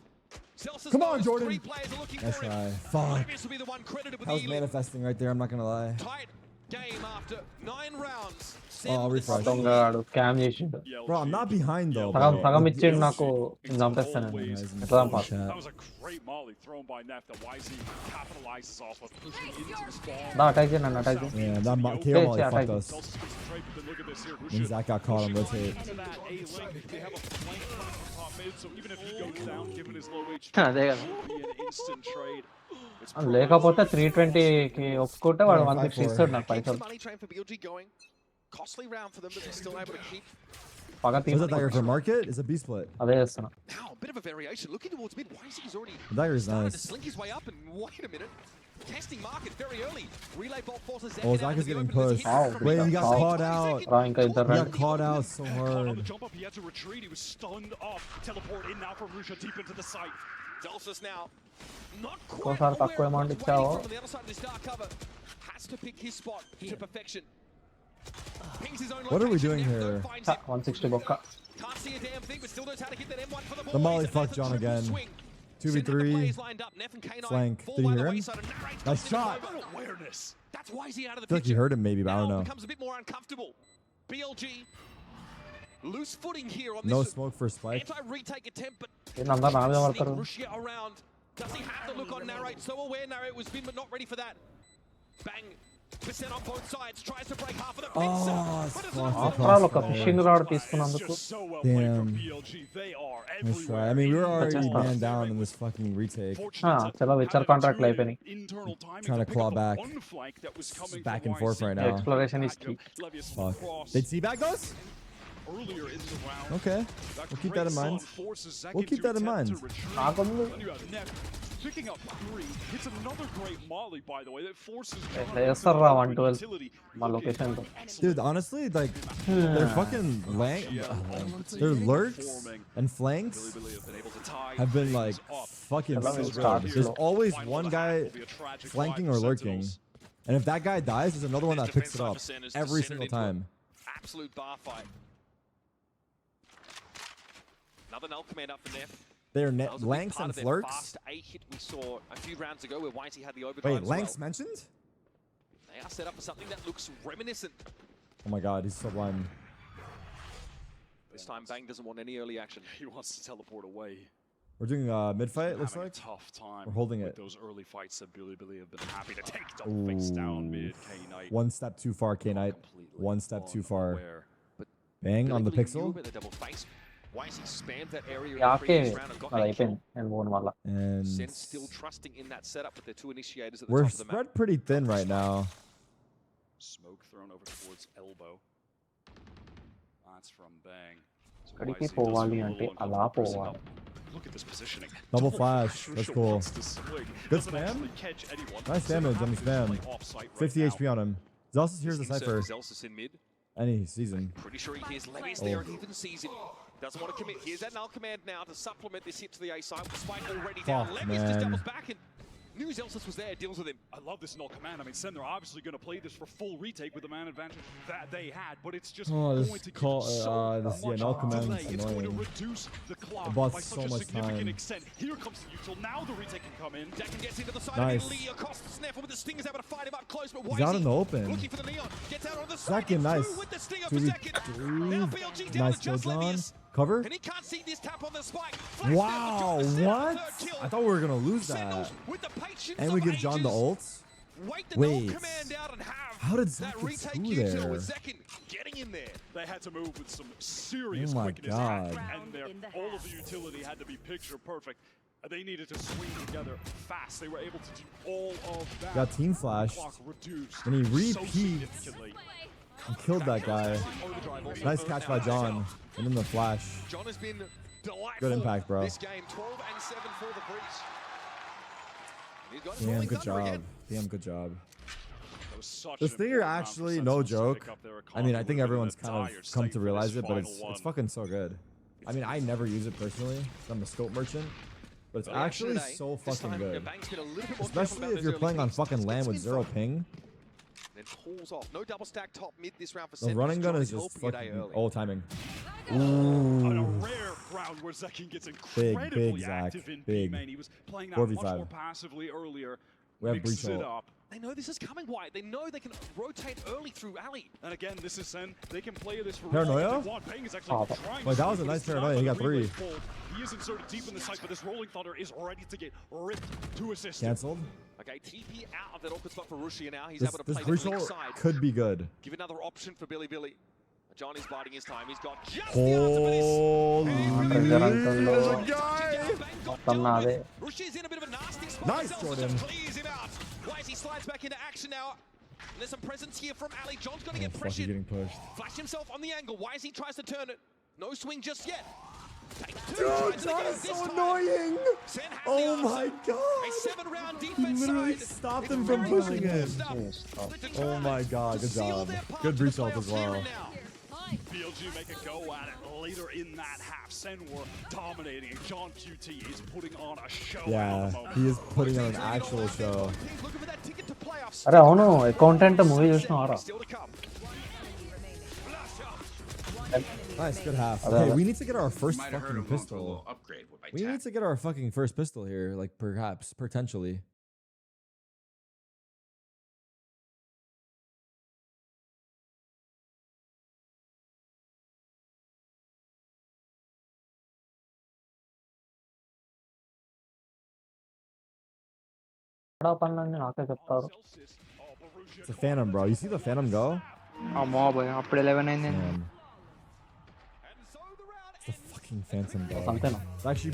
E: Celsius
A: Come on, Jordan.
E: 3 players are looking
A: That's
E: for him.
A: right. Fuck.
E: This will be the one credited with
A: I was
E: healing.
A: manifesting right there. I'm not gonna lie.
E: Tight game after 9 rounds.
A: Oh, I'll refresh.
C: దొంగగాడు scam చేసిండు
A: Bro, I'm not behind though.
C: సగం
A: bro.
C: సగం ఇచ్చిండు నాకు నేను చంపేస్తాను ఎట్లా చంపాలి
K: That was a great molly thrown by Neff that YZ capitalizes off of, pushing into the spawn.
C: దా అటాక్ చేయి నన్ను అటాక్ చేయి
A: Yeah, that KO
C: Yeah,
A: Molly
C: yeah,
A: fucked
C: I-
A: us.
K: Celsius gets the trade, but then look at this here.
A: And
K: Rusha
A: Zach got caught on
K: pushing
A: rotate.
K: into that A-link. They have a flank coming from top mid, so even if he goes down, given his low HP,
C: అదే కదా
K: it will be an instant trade. It's
C: లేకపోతే 320కి ఒప్పుకుంటే వాడు 160 ఇస్తాడు నాకు
E: Keeps the
C: పైసలు
E: money train for BLG going. Costly round for them, but they're still able to keep.
C: పగ
A: Was that dagger for market? It's a B split.
C: అదే చేస్తున్నా
E: Now, a bit of a variation. Looking towards mid. YZ's already
A: The dagger's
E: started to
A: nice.
E: slink his way up, and wait a minute. Testing market very early. Relay bolt forces Zach
A: Oh,
E: out
A: Zach
E: into
A: is
E: the
A: getting
E: open. There's a
A: pushed.
E: hit
C: Wow.
E: from
A: Wait, he
E: Zach.
A: got
C: Wow.
A: caught out.
C: రా ఇంకా ఇద్దరు
A: He
C: రండి
A: got caught out so
K: caught on the
A: hard.
K: jump up. He had to retreat. He was stunned off. Teleport in now from Rusha deep into the site.
E: Delsus now. Not quite
C: ఇంకోసారి
E: aware
C: తక్కువ
E: of
C: amount
E: what's
C: ఇచ్చావో
E: waiting for him on the other side of this dark cover. Has to pick his spot to perfection. Pings his own
A: What are we
E: location,
A: doing
E: Neff
A: here?
E: though finds him.
C: 160 బొక్క
E: Can't see a damn thing, but still knows how to hit that M1 for the boys.
A: The Molly
E: And
A: fucked
E: that's a
A: John
E: triple
A: again.
E: swing.
A: 2v3.
E: Plays lined up. Neff and K9
A: Flank.
E: fall
A: Did he
E: by the
A: hear him?
E: wayside, and Narrate's
A: Nice
E: got
A: shot.
E: him in the awareness. That's why he's out of the
A: I feel like
E: picture.
A: he heard him maybe, but I don't
E: Now
A: know.
E: becomes a bit more uncomfortable. BLG loose footing here on
A: No
E: this
A: smoke for spike.
E: anti-retake attempt, but
C: ఏంటి అందరు నా మీద
E: sneak
C: పడతారు
E: Rushia around. Does he have the look on Narrate? So aware Narrate was been, but not ready for that. Bang. Percent on both sides. Tries to break half of the pincer.
A: Oh,
E: But
A: it's
E: it's
A: fucked.
E: not
A: Off
C: అవసరాలు ఒక
A: us,
C: fishing
A: man.
C: Rod
K: It's
C: తీసుకున్నందుకు
K: just so well played from
A: Damn.
K: BLG. They are
A: That's right.
K: everywhere.
A: I mean, we were
K: In
A: already
C: just
A: man
K: there.
A: down in this fucking retake.
K: Fortunate
C: చలో
K: to
C: విచ్చర్
K: have
C: కాంట్రాక్ట్లు
K: intuitive
C: అయిపోయినాయి
K: internal timing
A: Trying
K: to
A: to
K: pick
A: claw
K: up the
A: back.
K: one flank that was coming
A: Back
K: from
A: and forth
K: YC.
A: right now.
C: Exploration is key.
K: Levius
A: Fuck.
K: across
A: Did see back us?
K: earlier in the round.
A: Okay.
K: That
A: We'll keep
K: great
A: that in mind.
K: song forces Zach
A: We'll keep
K: into
A: that in
K: attempt
A: mind.
K: to retreat.
C: నాకుంది
K: Then you have Neff picking up 3. It's another great molly, by the way, that forces
C: ఎట్లా చేస్తారు రా 112
K: utility.
C: మా location లో
A: Dude, honestly, like, their fucking their lurks and flanks
K: Billy have been able to tie
A: have been like
K: things up.
A: fucking
C: That
A: so
C: was
A: good.
C: start
A: There's
C: slow.
A: always
K: Final
A: one
K: half
A: guy
K: will be a tragic
A: flanking
K: fight
A: or
K: for
A: lurking.
K: Sentinels.
A: And if that guy dies, there's another one that picks it up every single time.
E: Absolute bar fight. Another null command up for Neff.
A: They're
E: That was a big
A: Lanks
E: part
A: and
E: of their
A: Flirks.
E: fast A hit we saw a few rounds ago where Whitey had the overdrive.
A: Wait,
E: as
A: Lanks
E: well.
A: mentioned?
E: They are set up for something that looks reminiscent.
A: Oh my god, he's so blind.
E: This time Bang doesn't want any early action.
K: He wants to teleport away.
A: We're doing mid fight, looks
K: Having
A: like.
K: a tough time
A: We're holding
K: with
A: it.
K: those early fights that Billy have been happy to take double face down mid K-Knight.
A: One step too far, K-Knight.
K: Completely
A: One step too far.
K: unaware.
E: But
A: Bang on the
E: Billy knew
A: pixel.
E: about the double face. Whitey spammed that area in the
C: యాకే
E: previous round and got
C: అది
E: a kill.
C: అయిపోయింది నేను పోను మళ్ళా
A: And
E: Sen still trusting in that setup with their 2 initiators at the
A: we're
E: top of the map.
A: spread pretty thin right now.
K: Smoke thrown over towards elbow. That's from Bang. So
C: ఎక్కడికి
K: YZ does
C: పోవాలి
K: feel a
C: అంటే
K: little
C: అలా
K: uncomfortable pressing
C: పోవాలి
K: up. Look at this positioning.
A: Double flash.
K: Rusha
A: That's cool.
K: wants to swing.
A: Good
K: Doesn't
A: spam.
K: actually catch anyone.
A: Nice
K: Sen
A: damage on the
K: happy to
A: spam.
K: play off-site right
A: 50
K: now.
A: HP on him. Zelsus hears the
E: Insert
A: Cypher.
E: Zelsus in mid.
A: Any season.
E: Pretty sure he hears Levi's
A: Oh.
E: there and even sees him. Doesn't want to commit. Here's that null command now to supplement this hit to the A side. With Spike already down.
A: Fuck,
E: Levi's just
A: man.
E: doubles back and knew Zelsus was there. Deals with him.
K: I love this null command. I mean, Sen, they're obviously going to play this for full retake with the man advantage that they had, but it's just
A: Oh, this
K: going to
A: call,
K: give so
A: this
K: much
A: null command
K: delay.
A: is
K: It's going to
A: annoying.
K: reduce the clock
A: It bought
K: by
A: so
K: such a
A: much
K: significant
A: time.
K: extent. Here comes the neutral. Now the retake can come in.
E: Jacken gets into the side
A: Nice.
E: of Lee across the snap with the stingers able to fight him up close, but
A: He's out in the open.
E: looking for the neon. Gets out on the side.
A: Second,
E: Gets
A: nice.
E: through with the stinger for second. Now BLG down
A: Nice
E: to
A: kill,
E: just
A: John.
E: Levius.
A: Cover.
E: And he can't see this tap on the spike. Flash
A: Wow,
E: down to John Cena,
A: what?
E: third kill.
A: I thought we were gonna lose
E: Sentinels
A: that.
E: with the patience
A: And we
E: of
A: give John the
E: ages.
A: ults.
E: Wait the
A: Wait.
E: null command out and have
A: How did
E: that
A: Zach get
E: retake
A: through
E: util
A: there?
E: with Zekin getting in there.
K: They had to move with some serious
A: Oh my
K: quickness.
A: God.
K: And all of the utility had to be picture perfect. They needed to swing together fast. They were able to do all of that.
A: Got team flashed.
K: Clock reduced
A: And he
K: so
A: repeats.
K: significantly.
A: And killed that guy.
E: Overdrive also
A: Nice catch by John. And then the flash.
E: John has been delightful
A: Good impact, bro.
E: this game. 12 and 7 for the Breach. He's got his
A: Damn,
E: rolling
A: good
E: thunder
A: job.
E: again.
A: Damn, good job.
K: That was such
A: The
K: an
A: stinger
K: important round for
A: actually,
K: Sentinels
A: no
K: to
A: joke.
K: pick up their
A: I mean, I
K: economy.
A: think
K: Would've been
A: everyone's
K: a
A: kind
K: dire
A: of come
K: state
A: to
K: for
A: realize
K: this
A: it, but
K: final
A: it's
K: one.
A: fucking so good. I mean, I never use it personally. I'm a scope merchant. but it's
E: Early action
A: actually
E: today.
A: so
E: This
A: fucking
E: time,
A: good.
E: Bang's been a little bit more careful
A: Especially
E: about
A: if
E: those
A: you're
E: early
A: playing on
E: pings.
A: fucking
E: Tusk
A: land
E: gets
A: with
E: in
A: 0
E: front.
A: ping.
E: Then pulls off. No double stack top mid this round for
A: The
E: Sentinels.
A: running gun is
E: Johnny
A: just
E: helping it
A: fucking
E: early.
A: all timing.
K: On a
A: Ooh.
K: rare round where Zekin gets
A: Big
K: incredibly
A: Zach.
K: active in
A: Big.
K: B main. He was playing that
A: 4v5.
K: much more passively earlier.
A: We have
K: Mixes
A: breach
K: it
A: ult.
K: up.
E: They know this is coming, White. They know they can rotate early through alley.
K: And again, this is Sen. They can play this for
A: Paranoia?
K: Ping is actually trying
A: Wait, that
K: to
A: was a
K: but
A: nice
K: it's not
A: paranoia. He
K: by
A: got
K: the relay
A: 3.
K: pull. He is inserted deep in the site, but this Rolling Thunder is ready to get ripped to assist him.
A: Cancelled.
E: Okay, TP out of that awkward spot for Rushia now. He's
A: This
E: able to play the
A: breach
E: flick
A: ult
E: side.
A: could be good.
E: Give another option for Billy Billy. Johnny's biding his time. He's got just the answer for this.
A: Holy, there's a guy!
F: మొత్తం నాదే.
E: Rushia's in a bit of a nasty spot.
A: Nice,
E: Himself, so
A: Jordan.
E: just clears him out. Whitey slides back into action now. And there's some presence here from Ali. John's going to
A: Oh,
E: get
A: fuck, he's
E: pressured.
A: getting pushed.
E: Flash himself on the angle. Wisey tries to turn it. No swing just yet. Takes two.
A: Dude,
E: tries it
A: that
E: again
A: is
E: this
A: so
E: time.
A: annoying!
E: Sen has
A: Oh
E: the
A: my
E: answer.
A: god!
E: A 7-round
A: He
E: defense
A: literally
E: side.
A: stopped
E: It's
A: him from
E: very good
A: pushing it.
E: stuff.
F: Stop.
A: Oh my god, good
E: Seal
A: job.
E: their path
A: Good
E: to the
A: breach ult as
E: playoffs here
A: well.
E: and now.
K: BLG make a go at it later in that half. Sen were dominating, and John QT is putting on a show.
A: Yeah,
K: at the moment.
A: he is putting on an actual show.
E: He's looking for that ticket to playoffs.
F: అరే అవును accountant movie చూసినావారా?
E: Still to come.
A: Nice, good half.
F: Alright.
A: Okay, we need to get our first
L: Might have heard
A: fucking
L: him going for a
A: pistol.
L: little upgrade with my
A: We need to get our fucking first pistol here, like perhaps, potentially.
F: పనులన్నీ నాకే చెప్తారు.
A: It's a Phantom, bro. You see the Phantom go?
F: అమ్మో భయ్ అప్పుడు 11 అయింది.
A: Man. It's the fucking Phantom, bro.
F: అంతేనా?
A: It's actually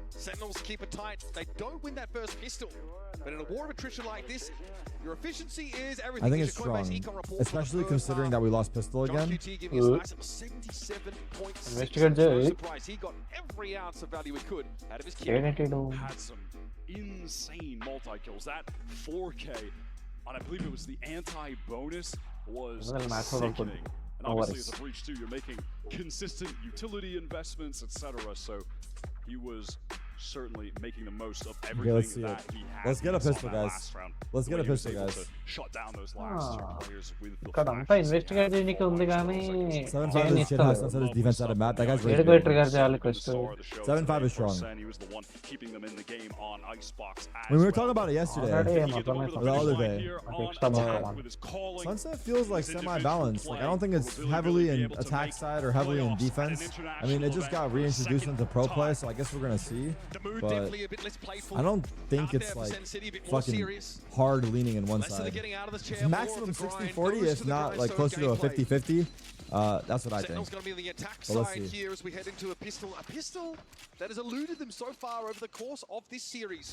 E: Sentinels keep it tight. They don't win that first pistol. But in a war of attrition like this, your efficiency is everything.
A: I think
E: Here's
A: it's
E: your Coinbase
A: strong,
E: econ report for the
A: especially
E: first
A: considering
E: half.
A: that we lost pistol
E: John
A: again.
E: QT giving us a nice little 77.6.
F: Investigate
E: No
F: చేయి.
E: surprise. He got every ounce of value he could out of his kit.
F: ఏంటంటే
K: Had some insane multi-kills. That 4K, and I believe it was the anti-bonus, was
F: Well, match was all good.
K: sickening. And
F: No
K: obviously,
F: worries.
K: as a breach too, you're making consistent utility investments, etc. So he was certainly making the most of everything
A: let's see
K: that
A: it.
K: he had.
A: Let's get a
K: We saw
A: pistol,
K: that
A: guys.
K: last round,
A: Let's
K: the
A: get
K: way
A: a
K: he was
A: pistol,
K: able
A: guys.
K: to shut down those last two
F: Ah.
K: players with the
F: ఇక్కడ అంతా
K: flashes he
F: investigate
K: had.
F: చేయడానికి ఉంది కానీ
A: 7-5 is shit house, sunset is defense out of map. That guy's
F: Very
A: really
F: good
A: good.
F: trigger చేయాలి quest.
A: 7-5 is strong.
K: He was the one keeping them in the game on Icebox as
A: We were
K: well.
A: talking about it yesterday.
F: Already,
K: He get over
A: The other day.
F: Okay, extra
K: attack
F: one.
K: with his calling,
A: Sunset feels like
K: his
A: semi-balanced. Like I don't think it's
K: individual play,
A: heavily
K: will
A: in
K: be able to
A: attack
K: make
A: side or heavily in
K: playoffs at an
A: defense. I mean, it just got
K: international
A: reintroduced
K: level
A: into pro
K: for
A: play,
K: the
A: so I guess we're gonna see.
E: The mood
A: But
E: definitely a bit less playful.
A: I don't think
E: Out
A: it's
E: there for
A: like
E: Sen City, a bit more
A: fucking
E: serious.
A: hard leaning in one
E: Less of the
A: side.
E: getting out of this chair,
A: It's
E: more of
A: maximum
E: the grind,
A: 60-40,
E: goes
A: if
E: to the
A: not like
E: grindstone
A: closer to a
E: gameplay.
A: 50-50. That's what I think.
E: Sentinel's going to be on the attack
A: But let's
E: side
A: see.
E: here as we head into a pistol. A pistol that has eluded them so far over the course of this series.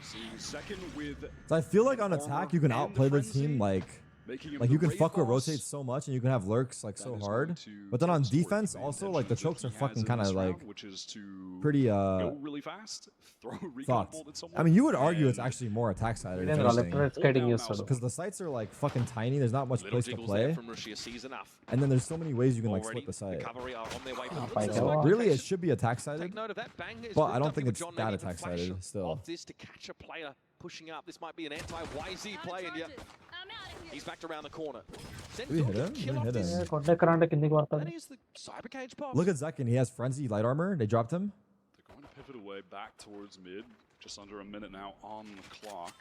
K: See, second with
A: So I feel like on attack you can outplay the team like you can fuck with rotate so much and you can have lurks like so hard. But then on defense also like the chokes are fucking kind of like
K: which is to
A: pretty
K: go really fast, throw a recon
A: fucked.
K: bolt at someone.
A: I mean you would argue it's
K: and
A: actually more attack sided
F: నేను electric skating చేస్తాడు.
A: because the sites are like fucking tiny. There's not much
E: Little
A: place to
E: jiggles
A: play,
E: there from Russia sees enough.
A: and then there's so many ways you can like
E: Already,
A: split the site.
E: Recovery are on their way for
F: fight
E: the
F: over.
A: Really, it should be attack sided.
E: Take note of that. Bang is
A: But I
E: ripped
A: don't
E: up
A: think
E: here,
A: it's
E: John
A: that
E: maybe even
A: attack-sided
E: flash
A: still.
E: Of this to catch a player pushing up. This might be an anti-YZ play, and yeah, he's backed around the corner.
A: Did we hit him?
E: Kill
A: We
E: off
A: hit
E: this.
A: him.
F: కొట్టెక్కరా అంటే కిందికి పడుతుంది.
E: That is the cyber cage pop.
A: Look at Zekin. He has frenzy light armor. They dropped him.
K: it away back towards mid. Just under a minute now on the clock.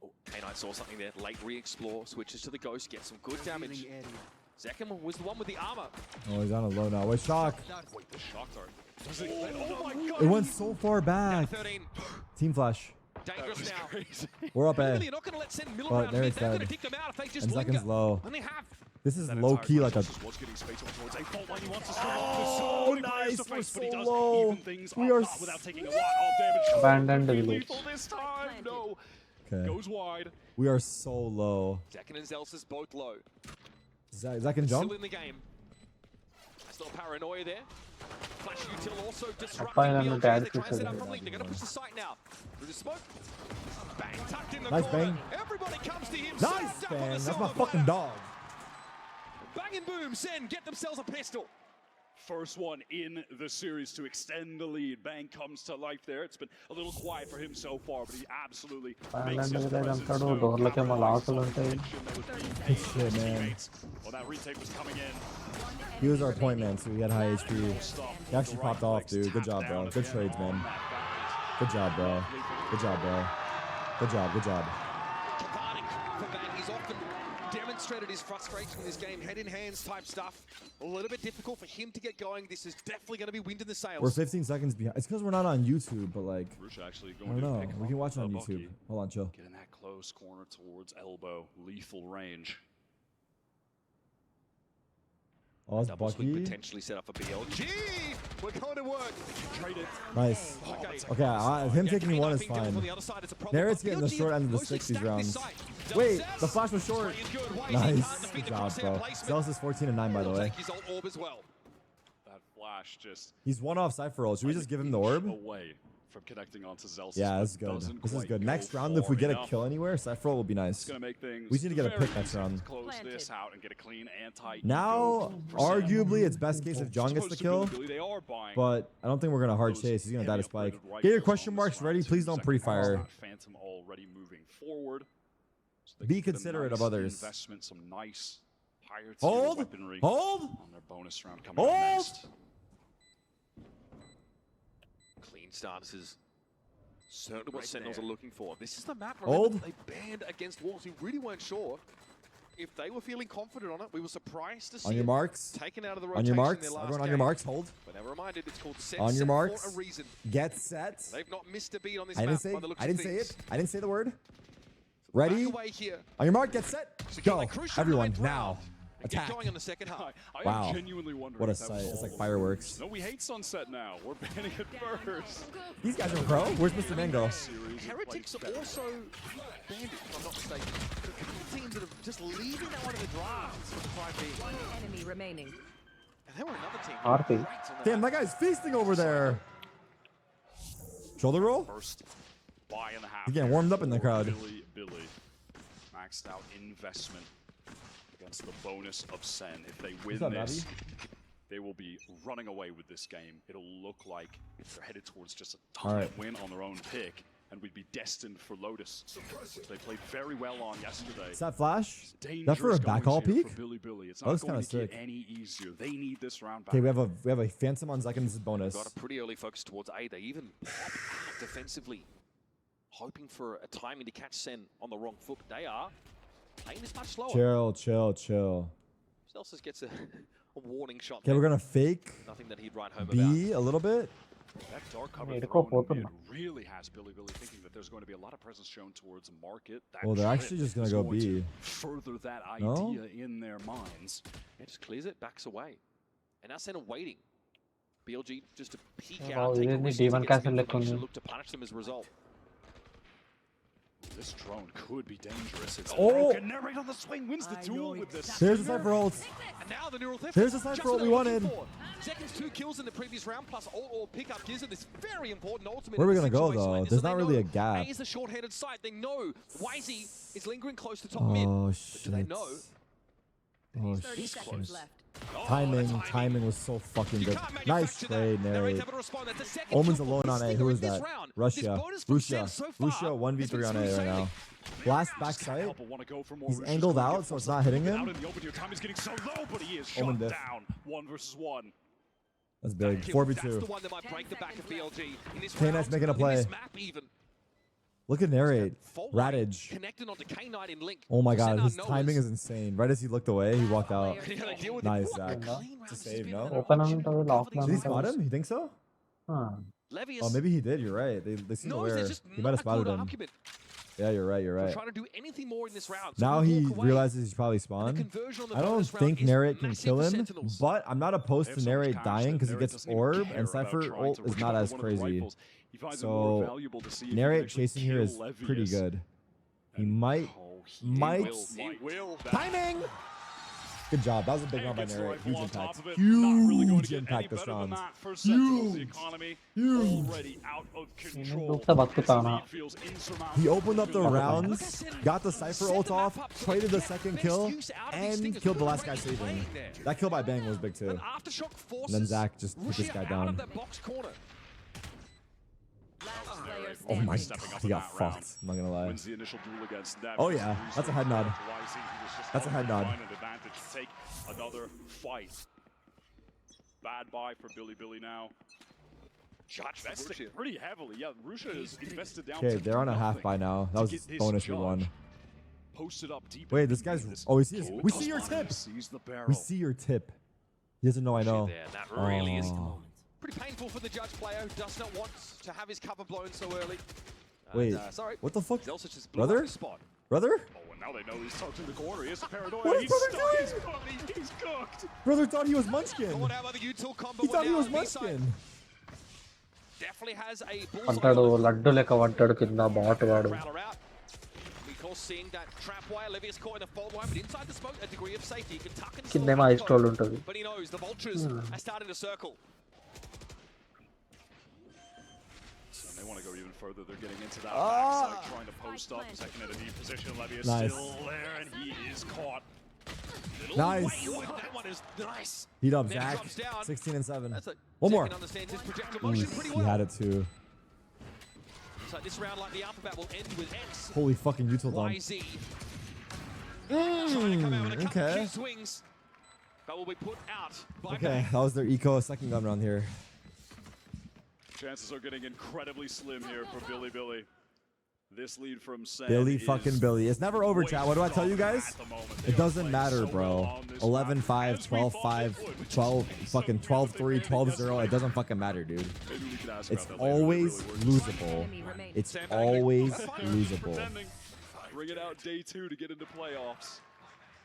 E: Oh, K9 saw something there. Late re-explore, switches to the Ghost, gets some good damage. Zekin was the one with the armor.
A: Oh, he's on a low now. Wait, shock.
K: Wait, the shock dart. Does it? Oh my god!
A: It went so far back.
E: 13.
A: Team flash.
E: Dangerous now.
K: Crazy.
A: We're up A.
E: Really, you're not going to let Sen mill
A: But
E: around
A: there
E: mid.
A: it's
E: They're going
A: dead.
E: to pick them out if they just
A: And
E: linger.
A: Zekin's low.
E: Only half.
A: This is low key like a.
K: Was getting space towards a fault line. He wants to swim off.
A: Oh,
K: There's so many players
A: nice.
K: to
A: We're
K: face, but he
A: so
K: does
A: low.
K: even things
A: We
K: up
A: are
K: top without taking a lot of damage.
F: Abandoned
K: Could be
F: village.
K: lethal this time. No.
A: Okay.
K: Goes wide.
A: We are so low.
E: Zekin and Zelsis both low.
A: Zach can jump.
E: Still in the game. Still paranoia there. Flash util also disrupting
F: Fine,
E: the
F: I'm
E: LGs.
F: dead.
E: They try and set up from link. They're going to push the site now. Through the smoke. Bang, tucked in the
A: Nice
E: corner.
A: bang.
E: Everybody comes to him.
A: Nice
E: Served up on the
A: bang. That's my
E: silver
A: fucking
E: platter.
A: dog.
E: Bang and boom. Sen get themselves a pistol.
K: First one in the series to extend the lead. Bang comes to life there. It's been a little quiet for him so far, but he absolutely makes his presence known.
A: Good shit, man.
K: Well, that retake was coming in.
A: He was our point man, so he had high HP. He actually popped off, dude. Good job, bro. Good trades, man. Good job, bro. Good job, bro. Good job, good job.
E: Cathartic for Bang. He's often demonstrated his frustration in this game. Head in hands type stuff. A little bit difficult for him to get going. This is definitely going to be wind in the sails.
A: We're 15 seconds behind. It's because we're not on YouTube, but like,
K: Actually
A: I
K: going
A: don't know.
K: to pick
A: We can watch it on
K: up
A: YouTube. Hold on, chill.
K: Getting that close corner towards elbow. Lethal range.
A: Oh, it's
E: Double swing
A: Bucky.
E: potentially set up for BLG. We're going to work.
K: Trade it.
A: Nice.
E: Okay.
A: Okay, him taking
E: K9
A: 1 is
E: being difficult
A: fine.
E: on the other side, it's a problem.
A: Barrett's
E: But
A: getting the
E: BLG
A: short end of the
E: mostly
A: 60s
E: stacked
A: rounds.
E: this side.
A: Wait,
E: Zelsis
A: the flash was short.
E: playing good. Why is he
A: Nice.
E: can't defeat
A: Good
E: the
A: job,
E: crosshair
A: bro.
E: placement?
A: Zealous is 14 and 9, by the
E: He'll
A: way.
E: take his ult orb as well.
K: That flash just
A: He's one off Cypher ult. Should we just give him the orb?
K: away from connecting onto Zelsis.
A: Yeah,
K: but
A: this is good.
K: doesn't
A: This is
K: quite
A: good.
K: go
A: Next round, if we
K: far
A: get a
K: enough.
A: kill anywhere, Cypher ult will be
K: It's
A: nice.
K: gonna make things
A: We just need to get a
K: very
A: pick next
K: easy
A: round.
K: to close this out and get a clean anti.
A: Now, arguably, it's best case if John gets the kill,
K: They are buying
A: but I don't think we're going to hard
K: those
A: chase. He's going to die to
K: heavy
A: spike.
K: upgraded
A: Get your
K: rifles
A: question
K: on
A: marks
K: this
A: ready.
K: round.
A: Please don't
K: Second
A: pre-fire.
K: half, Phantom already moving forward. So they
A: Be
K: can get a
A: considerate of
K: nice
A: others.
K: Investment, some nice higher tier
A: Hold.
K: weaponry
A: Hold.
K: on their bonus round coming up
A: Hold.
K: next.
E: Clean start. This is certainly what Sentinels are looking for. This is the map
A: Hold.
E: remember, they banned against walls. We really weren't sure if they were feeling confident on it. We were surprised to see
A: On your
E: it
A: marks.
E: taken out of the
A: On
E: rotation
A: your
E: in
A: marks.
E: their last
A: Everyone on
E: game.
A: your marks. Hold.
E: But they're reminded it's called set
A: On your
E: set
A: marks.
E: for a reason.
A: Get set.
E: They've not missed a beat on this
A: I
E: map
A: didn't say.
E: by the looks
A: I
E: of
A: didn't say
E: things.
A: it. I didn't say the word.
E: Back
A: Ready?
E: away here.
A: On your mark. Get set. Go.
E: Crucial
A: Everyone
E: ninth
A: now.
E: round. And get
A: Attack.
E: going on the second half.
K: I
A: Wow.
K: am genuinely wondering
A: What a
K: if that was
A: sight. It's like
K: all
A: fireworks.
K: No, we hate Sunset now. We're banning it first.
A: These guys are pro. Where's Mr. Mango?
E: Heretics are also bandits, if I'm not mistaken. There are a couple of teams that are just leaving that one in the draft for the time being.
L: One enemy remaining.
E: And there were another team.
F: RP.
E: Right on that
A: Damn,
E: map.
A: that guy's feasting over there. Shoulder roll?
K: First buy in the half.
A: He's getting warmed up in the crowd.
K: Billy. Maxed out investment against the bonus of Sen. If they win
A: up,
K: this,
A: Navi?
K: they will be running away with this game. It'll look like they're headed towards just a
A: All
K: top
A: right.
K: win on their own pick, and we'd be destined for Lotus, which they played very well on yesterday.
A: Is that flash?
K: Dangerous
A: That for a back all
K: goings here
A: peek?
K: for Billy. It's
A: Oh,
K: not
A: that's
K: going
A: kinda
K: to get
A: sick.
K: any easier. They need this round back.
A: Okay, we have a phantom on Zekin. This is bonus.
E: Got a pretty early focus towards A. They even pop out defensively, hoping for a timing to catch Sen on the wrong foot. They are playing this much slower.
A: Chill, chill, chill.
E: Celsius gets a warning shot.
A: Okay, we're gonna fake
E: Nothing that he'd write home
A: B a little bit.
K: That dark cover
F: Yeah,
K: thrown
F: go
K: in mid
F: for
K: really has Billy thinking that there's going to be a lot of presence shown towards market. That
A: Well, they're
K: trip
A: actually just gonna
K: is
A: go
K: going to
A: B.
K: Further that idea
A: No?
K: in their minds.
E: Yeah, just clears it, backs away. And now Senna waiting. BLG just to peek
F: Yeah,
E: out,
F: well,
E: take a
F: isn't it
E: risk to
F: Demon
E: get some
F: Castle
E: information,
F: like
E: look to punish them as a result.
K: This drone could be dangerous. It's
A: Oh!
K: broken. Narrate on the swing wins the duel with this.
A: There's the Cypher ult.
E: And now the neural theft.
A: There's the
E: just
A: Cypher
E: what
A: ult we
E: they were looking
A: wanted.
E: for. Seconds 2 kills in the previous round, plus ult or pickup gives it this very important ultimate.
A: Where are we
E: in
A: gonna
E: this
A: go,
E: situation
A: though?
E: like this.
A: There's
E: So
A: not
E: they
A: really a
E: know
A: gap.
E: A is the short-handed side. They know Wisey is lingering close to top mid.
A: Oh
E: But do they
A: shit.
E: know?
A: Oh
L: 30
A: shit.
L: seconds left.
A: Timing was so fucking
E: You
A: good.
E: can't
A: Nice
E: manufacture
A: trade,
E: that. They're
A: narrate.
E: able to respond. That's the second
A: Omen's
E: kill for
A: alone on A.
E: Stinger
A: Who
E: in
A: is
E: this
A: that?
E: round. This
A: Russia.
E: bonus from Sen
A: Russia.
E: so far
A: Russia
E: has been
A: 1v3 on A
E: smooth
A: right now.
E: sailing.
A: Blast backside.
K: Help, wanna go for more.
A: He's
K: Russia's
A: angled
K: gonna
A: out,
K: get
A: so it's
K: forced
A: not hitting
K: out
A: him.
K: in the open here. Time is getting so low, but he is
A: Omen
K: shot
A: diff.
K: down. 1 versus 1.
A: That's big.
E: That's the
A: 4v2.
E: one that might break the back of BLG in this
A: K-Knight's
E: round,
A: making a
E: in
A: play.
E: this map even.
A: Look at narrate.
E: Fault line
A: Radage.
E: connected onto K-Knight in Link.
A: Oh my god,
E: Send
A: his
E: our
A: timing
E: knowers.
A: is insane. Right as he looked away, he walked out.
E: Yeah, they deal with
A: Nice,
E: it.
A: Zach.
E: Clean
A: It's a
E: round.
A: save, no?
C: Open ఉంటుంది lock
A: Did he spot him? You think so?
E: Levius
A: Oh, maybe he did. You're right. They seem
E: knows
A: aware.
E: there's just
A: He might have
E: not a good
A: spotted him.
E: argument
A: Yeah, you're right. You're
E: for
A: right.
E: trying to do anything more in this round. So
A: Now
E: we
A: he
E: walk away.
A: realizes he's probably
E: The
A: spawned.
E: conversion on the
A: I don't
E: bonus round
A: think
E: is
A: Narrate can
E: massive
A: kill
E: for
A: him,
E: Sentinels.
A: but I'm not opposed
K: They
A: to
K: have so much
A: Narrate
K: cash
A: dying
K: that
A: because he
K: Narrate
A: gets
K: doesn't even
A: orb,
K: care
A: and
K: about
A: Cypher
K: trying
A: ult
K: to
A: is not
K: recover
A: as
K: one of the
A: crazy.
K: rifles. He finds it more
A: So
K: valuable to see if he can
A: Narrate
K: actually
A: chasing here is
K: kill
A: pretty
K: Levius.
A: good. He
K: And-
A: might.
K: oh,
A: Might.
K: He will.
A: Timing! Good job. That was a big
K: And
A: round by
K: gets the
A: Narrate.
K: rifle
A: Huge
K: on top
A: impact.
K: of it. Not really going to
A: Huge
K: get
A: impact
K: any
A: this
K: better than
A: round.
K: that for Sentinels. The
A: Huge.
K: economy
A: Huge.
K: already out of control.
C: Lukta batkutana.
K: Lead feels insurmountable.
A: He opened up the
K: Look at
A: rounds, got the Cypher ult off, traded the second kill, and killed the last guy saving. That kill by Bang was big too.
E: An aftershock
A: And
E: forces
A: then Zach just took this
E: Rushia
A: guy
E: out
A: down.
E: of that box corner.
A: Oh my
K: Stepping
A: god,
K: up
A: he
K: in
A: got
K: that round.
A: fucked. I'm not gonna lie.
K: Wins the initial duel against them.
A: Oh yeah, that's a head nod. That's a head nod.
K: Find an advantage to take another fight. Bad buy for Billy now.
E: Judge for
K: Investing
E: Rushia.
K: pretty heavily. Yeah, Russia is invested down.
A: Okay,
K: to
A: they're on a half
K: nothing
A: by now. That
K: to
A: was
K: get this
A: bonus we
K: judge
A: won.
K: Posted up deep.
A: Wait,
K: in
A: this
K: the
A: guy's.
K: mid.
A: Oh, we see.
K: Oh,
A: We see your tip.
K: sees the barrel.
A: We see your tip. He doesn't know I know.
E: There, that really is
A: Oh.
E: pretty painful for the judge player who does not want to have his cover blown so early.
A: Wait,
E: sorry.
A: what the fuck?
E: Zelsic just blew
A: Brother?
E: up his spot.
A: Brother?
K: Oh, and now they know he's tucked in the corner. He has a paranoia.
A: What is
K: He's
A: Brother
K: stuck.
A: doing?
K: He's cooked. He's cooked.
A: Brother thought he was Munchkin.
E: Going out by the util combo.
A: He thought he
E: now
A: was
E: on B-side.
A: Munchkin.
E: Definitely has a bullseye
C: అంటాడు
E: on it.
C: Laddu లెక్క పడ్డాడు కింద bat వాడు
E: Prowler out. Because seeing that trap wire, Levius caught in a fault line, but inside the smoke, a degree of safety. He can tuck and still
C: కిందేమో ice troll ఉంటుంది
E: but he knows the vultures are starting to circle.
K: And they want to go even further. They're getting into that backside, trying to post up. Second at a deep position. Levius
A: Nice.
K: still there, and he is caught.
A: Nice.
E: That one is nice.
A: Heat up,
E: Then
A: Zach.
E: drops down.
A: 16 and 7.
E: That's a
A: One more.
E: Zach understands his projectile
A: Ooh,
E: motion pretty
A: he
E: well.
A: had it too.
E: So this round, like the alpha bat, will end with X,
A: Holy fucking util dump.
E: YZ. Trying to come out with a couple
A: Okay.
E: key swings, but will be put out by
A: Okay,
E: Bang.
A: that was their eco second gun round here.
K: Chances are getting incredibly slim here for Billy. This lead from Sen
A: Billy
K: is
A: fucking Billy. It's never over,
K: way
A: chat. What do I tell you guys?
K: at the moment. They
A: It
K: are
A: doesn't
K: playing
A: matter,
K: so
A: bro.
K: well on this
A: 11-5,
K: map. As we thought
A: 12-5,
K: they would, which
A: 12,
K: is
A: fucking
K: so weird that they
A: 12-3,
K: made it
A: 12-0. It
K: yesterday.
A: doesn't fucking matter, dude.
K: Maybe we can ask
A: It's
K: about that later. It
A: always
K: really works.
A: losable. It's always losable.
K: Pretending. Bring it out day 2 to get into playoffs.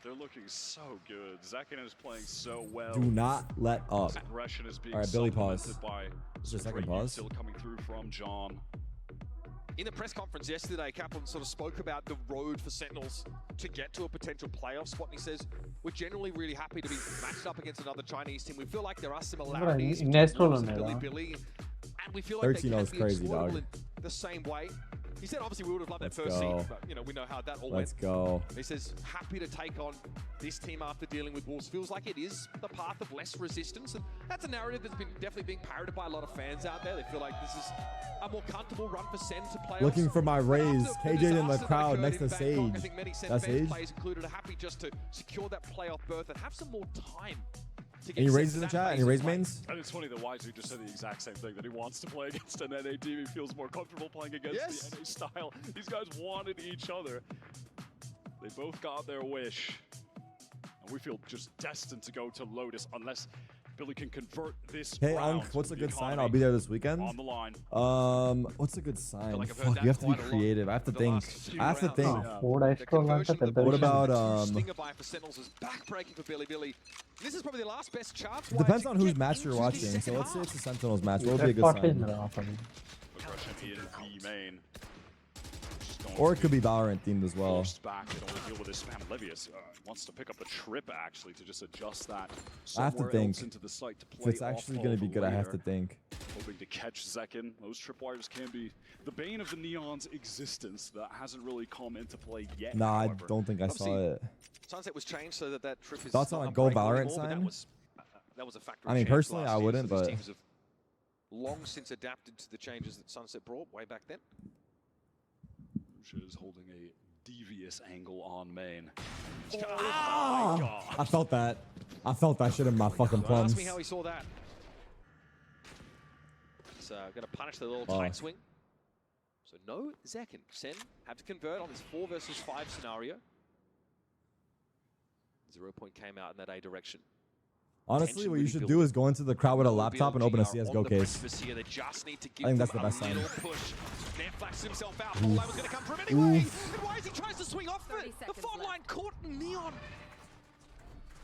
K: They're looking so good. Zakin is playing so well.
A: Do not let up.
K: Aggression is being
A: All right, Billy, pause.
K: supplemented by
A: This is your
K: some
A: second
K: great
A: pause.
K: util coming through from John.
E: In the press conference yesterday, Kaplan sort of spoke about the road for Sentinels to get to a potential playoff spot, and he says, we're generally really happy to be matched up against another Chinese team. We feel like there are similarities
C: in
E: between
C: Astro
E: Wolves and
C: ఉన్నాడా?
E: Billy, and we feel like they
A: 13-0
E: can
A: is
E: be
A: crazy,
E: exploitable
A: dog.
E: in the same way. He said, obviously, we would have loved that
A: Let's
E: first
A: go.
E: seed, but, you know, we know how that all
A: Let's
E: went.
A: go.
E: He says, happy to take on this team after dealing with Wolves. Feels like it is the path of less resistance. And that's a narrative that's been definitely being parroted by a lot of fans out there. They feel like this is a more comfortable run for Sen to play.
A: Looking for my raise. KJ in the crowd next to Sage.
E: I think many Sen
A: That's
E: fans,
A: Sage.
E: players included, are happy just to secure that playoff berth and have some more time to get
A: Any
E: set
A: raises
E: to
A: in the
E: that
A: chat?
E: phase
A: Any
E: of
A: raise
E: play.
A: mains?
K: And it's funny that YZ just said the exact same thing, that he wants to play against an NA team. He feels more comfortable playing against
E: Yes.
K: the NA style. These guys wanted each other. They both got their wish. And we feel just destined to go to Lotus unless Billy can convert this
A: Hey,
K: round.
A: Unk, what's a
K: The
A: good sign?
K: economy
A: I'll be there this weekend.
K: on the line.
A: What's a good sign?
E: like I've heard
A: Fuck,
E: that
A: you have to be
E: quite a lot
A: creative. I have to
E: the
A: think.
E: last few
A: I have to
E: rounds.
A: think.
K: Yeah.
C: 4 ice
E: The
C: troll అంటే
E: conversion,
C: పెద్ద
E: the
A: What
C: విషయం.
A: about,
E: Stinger buy for Sentinels is backbreaking for Billy. This is probably the last best chance.
A: It depends on whose match you're watching. So let's say it's a Sentinels match. What would be a good sign?
K: Aggression in B main. Just going
A: Or
K: to
A: it could be Valorant themed as well.
K: forced back. They don't want to deal with this spam. Levius wants to pick up the trip actually to just adjust that
A: I have to
K: somewhere
A: think.
K: else into the site to
A: If
K: play
A: it's actually
K: off
A: going to
K: of
A: be good, I have
K: later.
A: to think.
K: Hoping to catch Zekin. Those tripwires can be the bane of the Neon's existence. That hasn't really come into play yet.
A: Nah, I
K: however.
A: don't think I saw
E: Obviously,
A: it.
E: Sunset was changed so that trip is
A: Thoughts
E: not
A: on a Go
E: unbreakable
A: Valorant
E: anymore, but
A: sign?
E: that was a factor.
A: I
E: of
A: mean,
E: change
A: personally,
E: last
A: I
E: year,
A: wouldn't,
E: so these
A: but-
E: teams have long since adapted to the changes that Sunset brought way back then.
K: Rusha is holding a devious angle on main.
A: Ah! I felt that. I felt that shit in my fucking
E: Don't ask me
A: plums.
E: how he saw that. That's going to punish the little tight swing. So no Zekin. Sen have to convert on this 4 versus 5 scenario. 0 point came out in that A direction.
A: Honestly, what you should do is go into the crowd with a laptop and open a CSGO case. I think that's the best time.
E: Why is he tries to swing off it? The fault line caught Neon.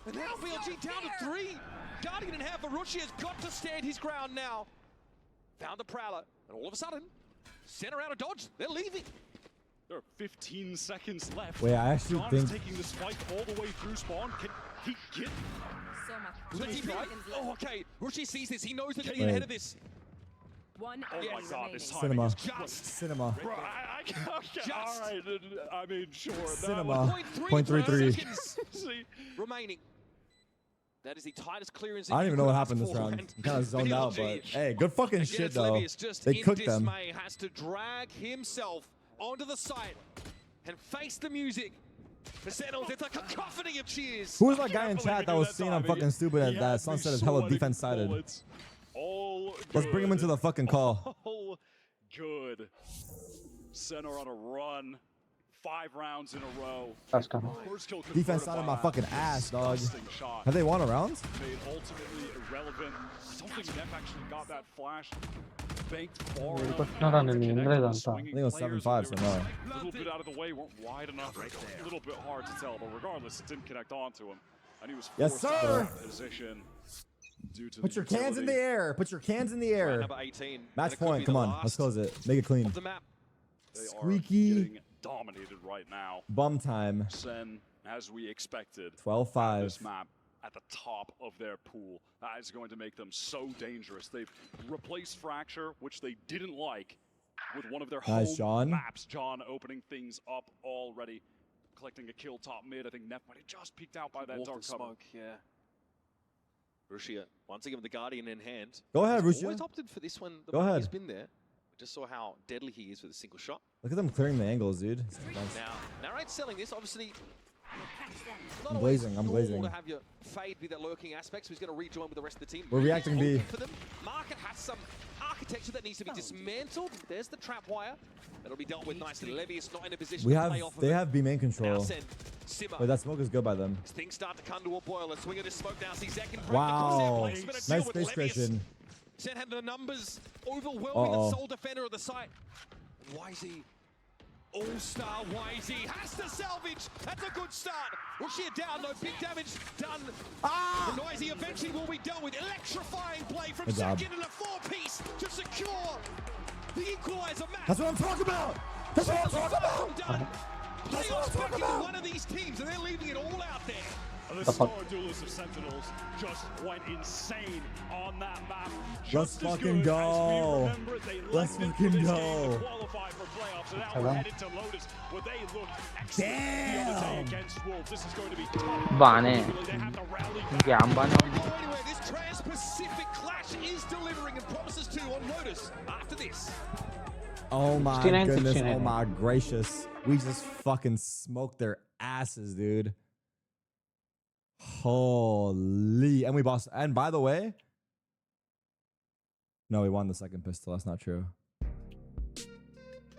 E: And now BLG down to 3. Guardian in half, Arushi has got to stand his ground now. Found a Prowler, and all of a sudden, center out of dodge. They're leaving.
K: There are 15 seconds left.
A: Wait, I actually
K: John's
A: think...
K: taking the spike all the way through spawn. Can he get...
E: Oh, okay. Rushi sees this. He knows they're going to get ahead of this.
K: Oh my god, this timing
A: Cinema.
K: is
A: Just cinema.
K: Bro, okay, all right. I mean, sure.
A: Cinema. 0.33.
K: See?
E: Remaining. That is the tightest clearance.
A: I don't even know what happened this round. I'm kind of zoned out, but hey, good fucking shit though. They cooked them.
E: Has to drag himself onto the site and face the music. The Sentinels, it's like a cacophony of cheers.
A: Who was that guy in chat that was saying I'm fucking stupid at that Sunset is hella defense sided? Let's bring him into the fucking call.
K: All good. Center on a run. 5 rounds in a row.
A: Defense sided my fucking ass, dog. Have they won a round?
K: Made ultimately irrelevant. I don't think Neff actually got that flash. Banked far enough.
A: I think it was 7-5, so no.
K: A little bit out of the way, weren't wide enough. A little bit hard to tell, but regardless, it didn't connect onto him. And he was forced out of position due to
A: Put your cans in the air. Put your cans in the air.
E: Number 18.
A: Match point. Come on. Let's close it. Make it clean. Squeaky.
K: Dominated right now.
A: Bum time.
K: Sen, as we expected.
A: 12-5.
K: This map at the top of their pool. That is going to make them so dangerous. They've replaced Fracture, which they didn't like, with one of their home maps. John opening things up already. Collecting a kill top mid. I think Neff might have just peeked out by that dark cover.
E: Smoke, yeah. Rushia, once again with the Guardian in hand.
A: Go ahead,
E: He's
A: Rushia.
E: always opted for this one.
A: Go ahead.
E: He's been there. Just saw how deadly he is with a single shot.
A: Look at them clearing the angles, dude.
E: Now, Narrate's selling this, obviously.
A: I'm glazing. I'm glazing.
E: To have your fade be that lurking aspect, so he's going to rejoin with the rest of the team.
A: We're reacting B.
E: For them. Market has some architecture that needs to be dismantled. There's the trap wire. That'll be dealt with nicely. Levius not in a position to play off of it.
A: They have B main control.
E: Simmer.
A: Wait, that smoke is good by them.
E: Things start to come to a boil. Let's swing at this smoke now. See Zekin break
A: wow.
E: the crosshair.
A: Nice space creation.
E: Sen had the numbers overwhelming the sole defender of the site. Wisey, all-star Wisey has to salvage. That's a good start. Rushia down, no big damage done. The Wisey eventually will be done with electrifying play from Zekin in a 4-piece to secure the equalizer match.
A: That's what I'm talking about. That's what I'm talking about.
E: Playoffs back into one of these teams, and they're leaving it all out there.
K: The star duelist of Sentinels just went insane on that map.
A: Let's fucking go. Let's fucking go.
K: Qualify for playoffs, and now we're headed to Lotus, where they looked excellent the other day against Wolves. This is going to be tough. They have to rally.
E: This Trans-Pacific clash is delivering and promises to on Lotus after this.
A: Oh my goodness. Oh my gracious. We just fucking smoked their asses, dude. Holy. And we bossed. And by the way, no, we won the second pistol. That's not true.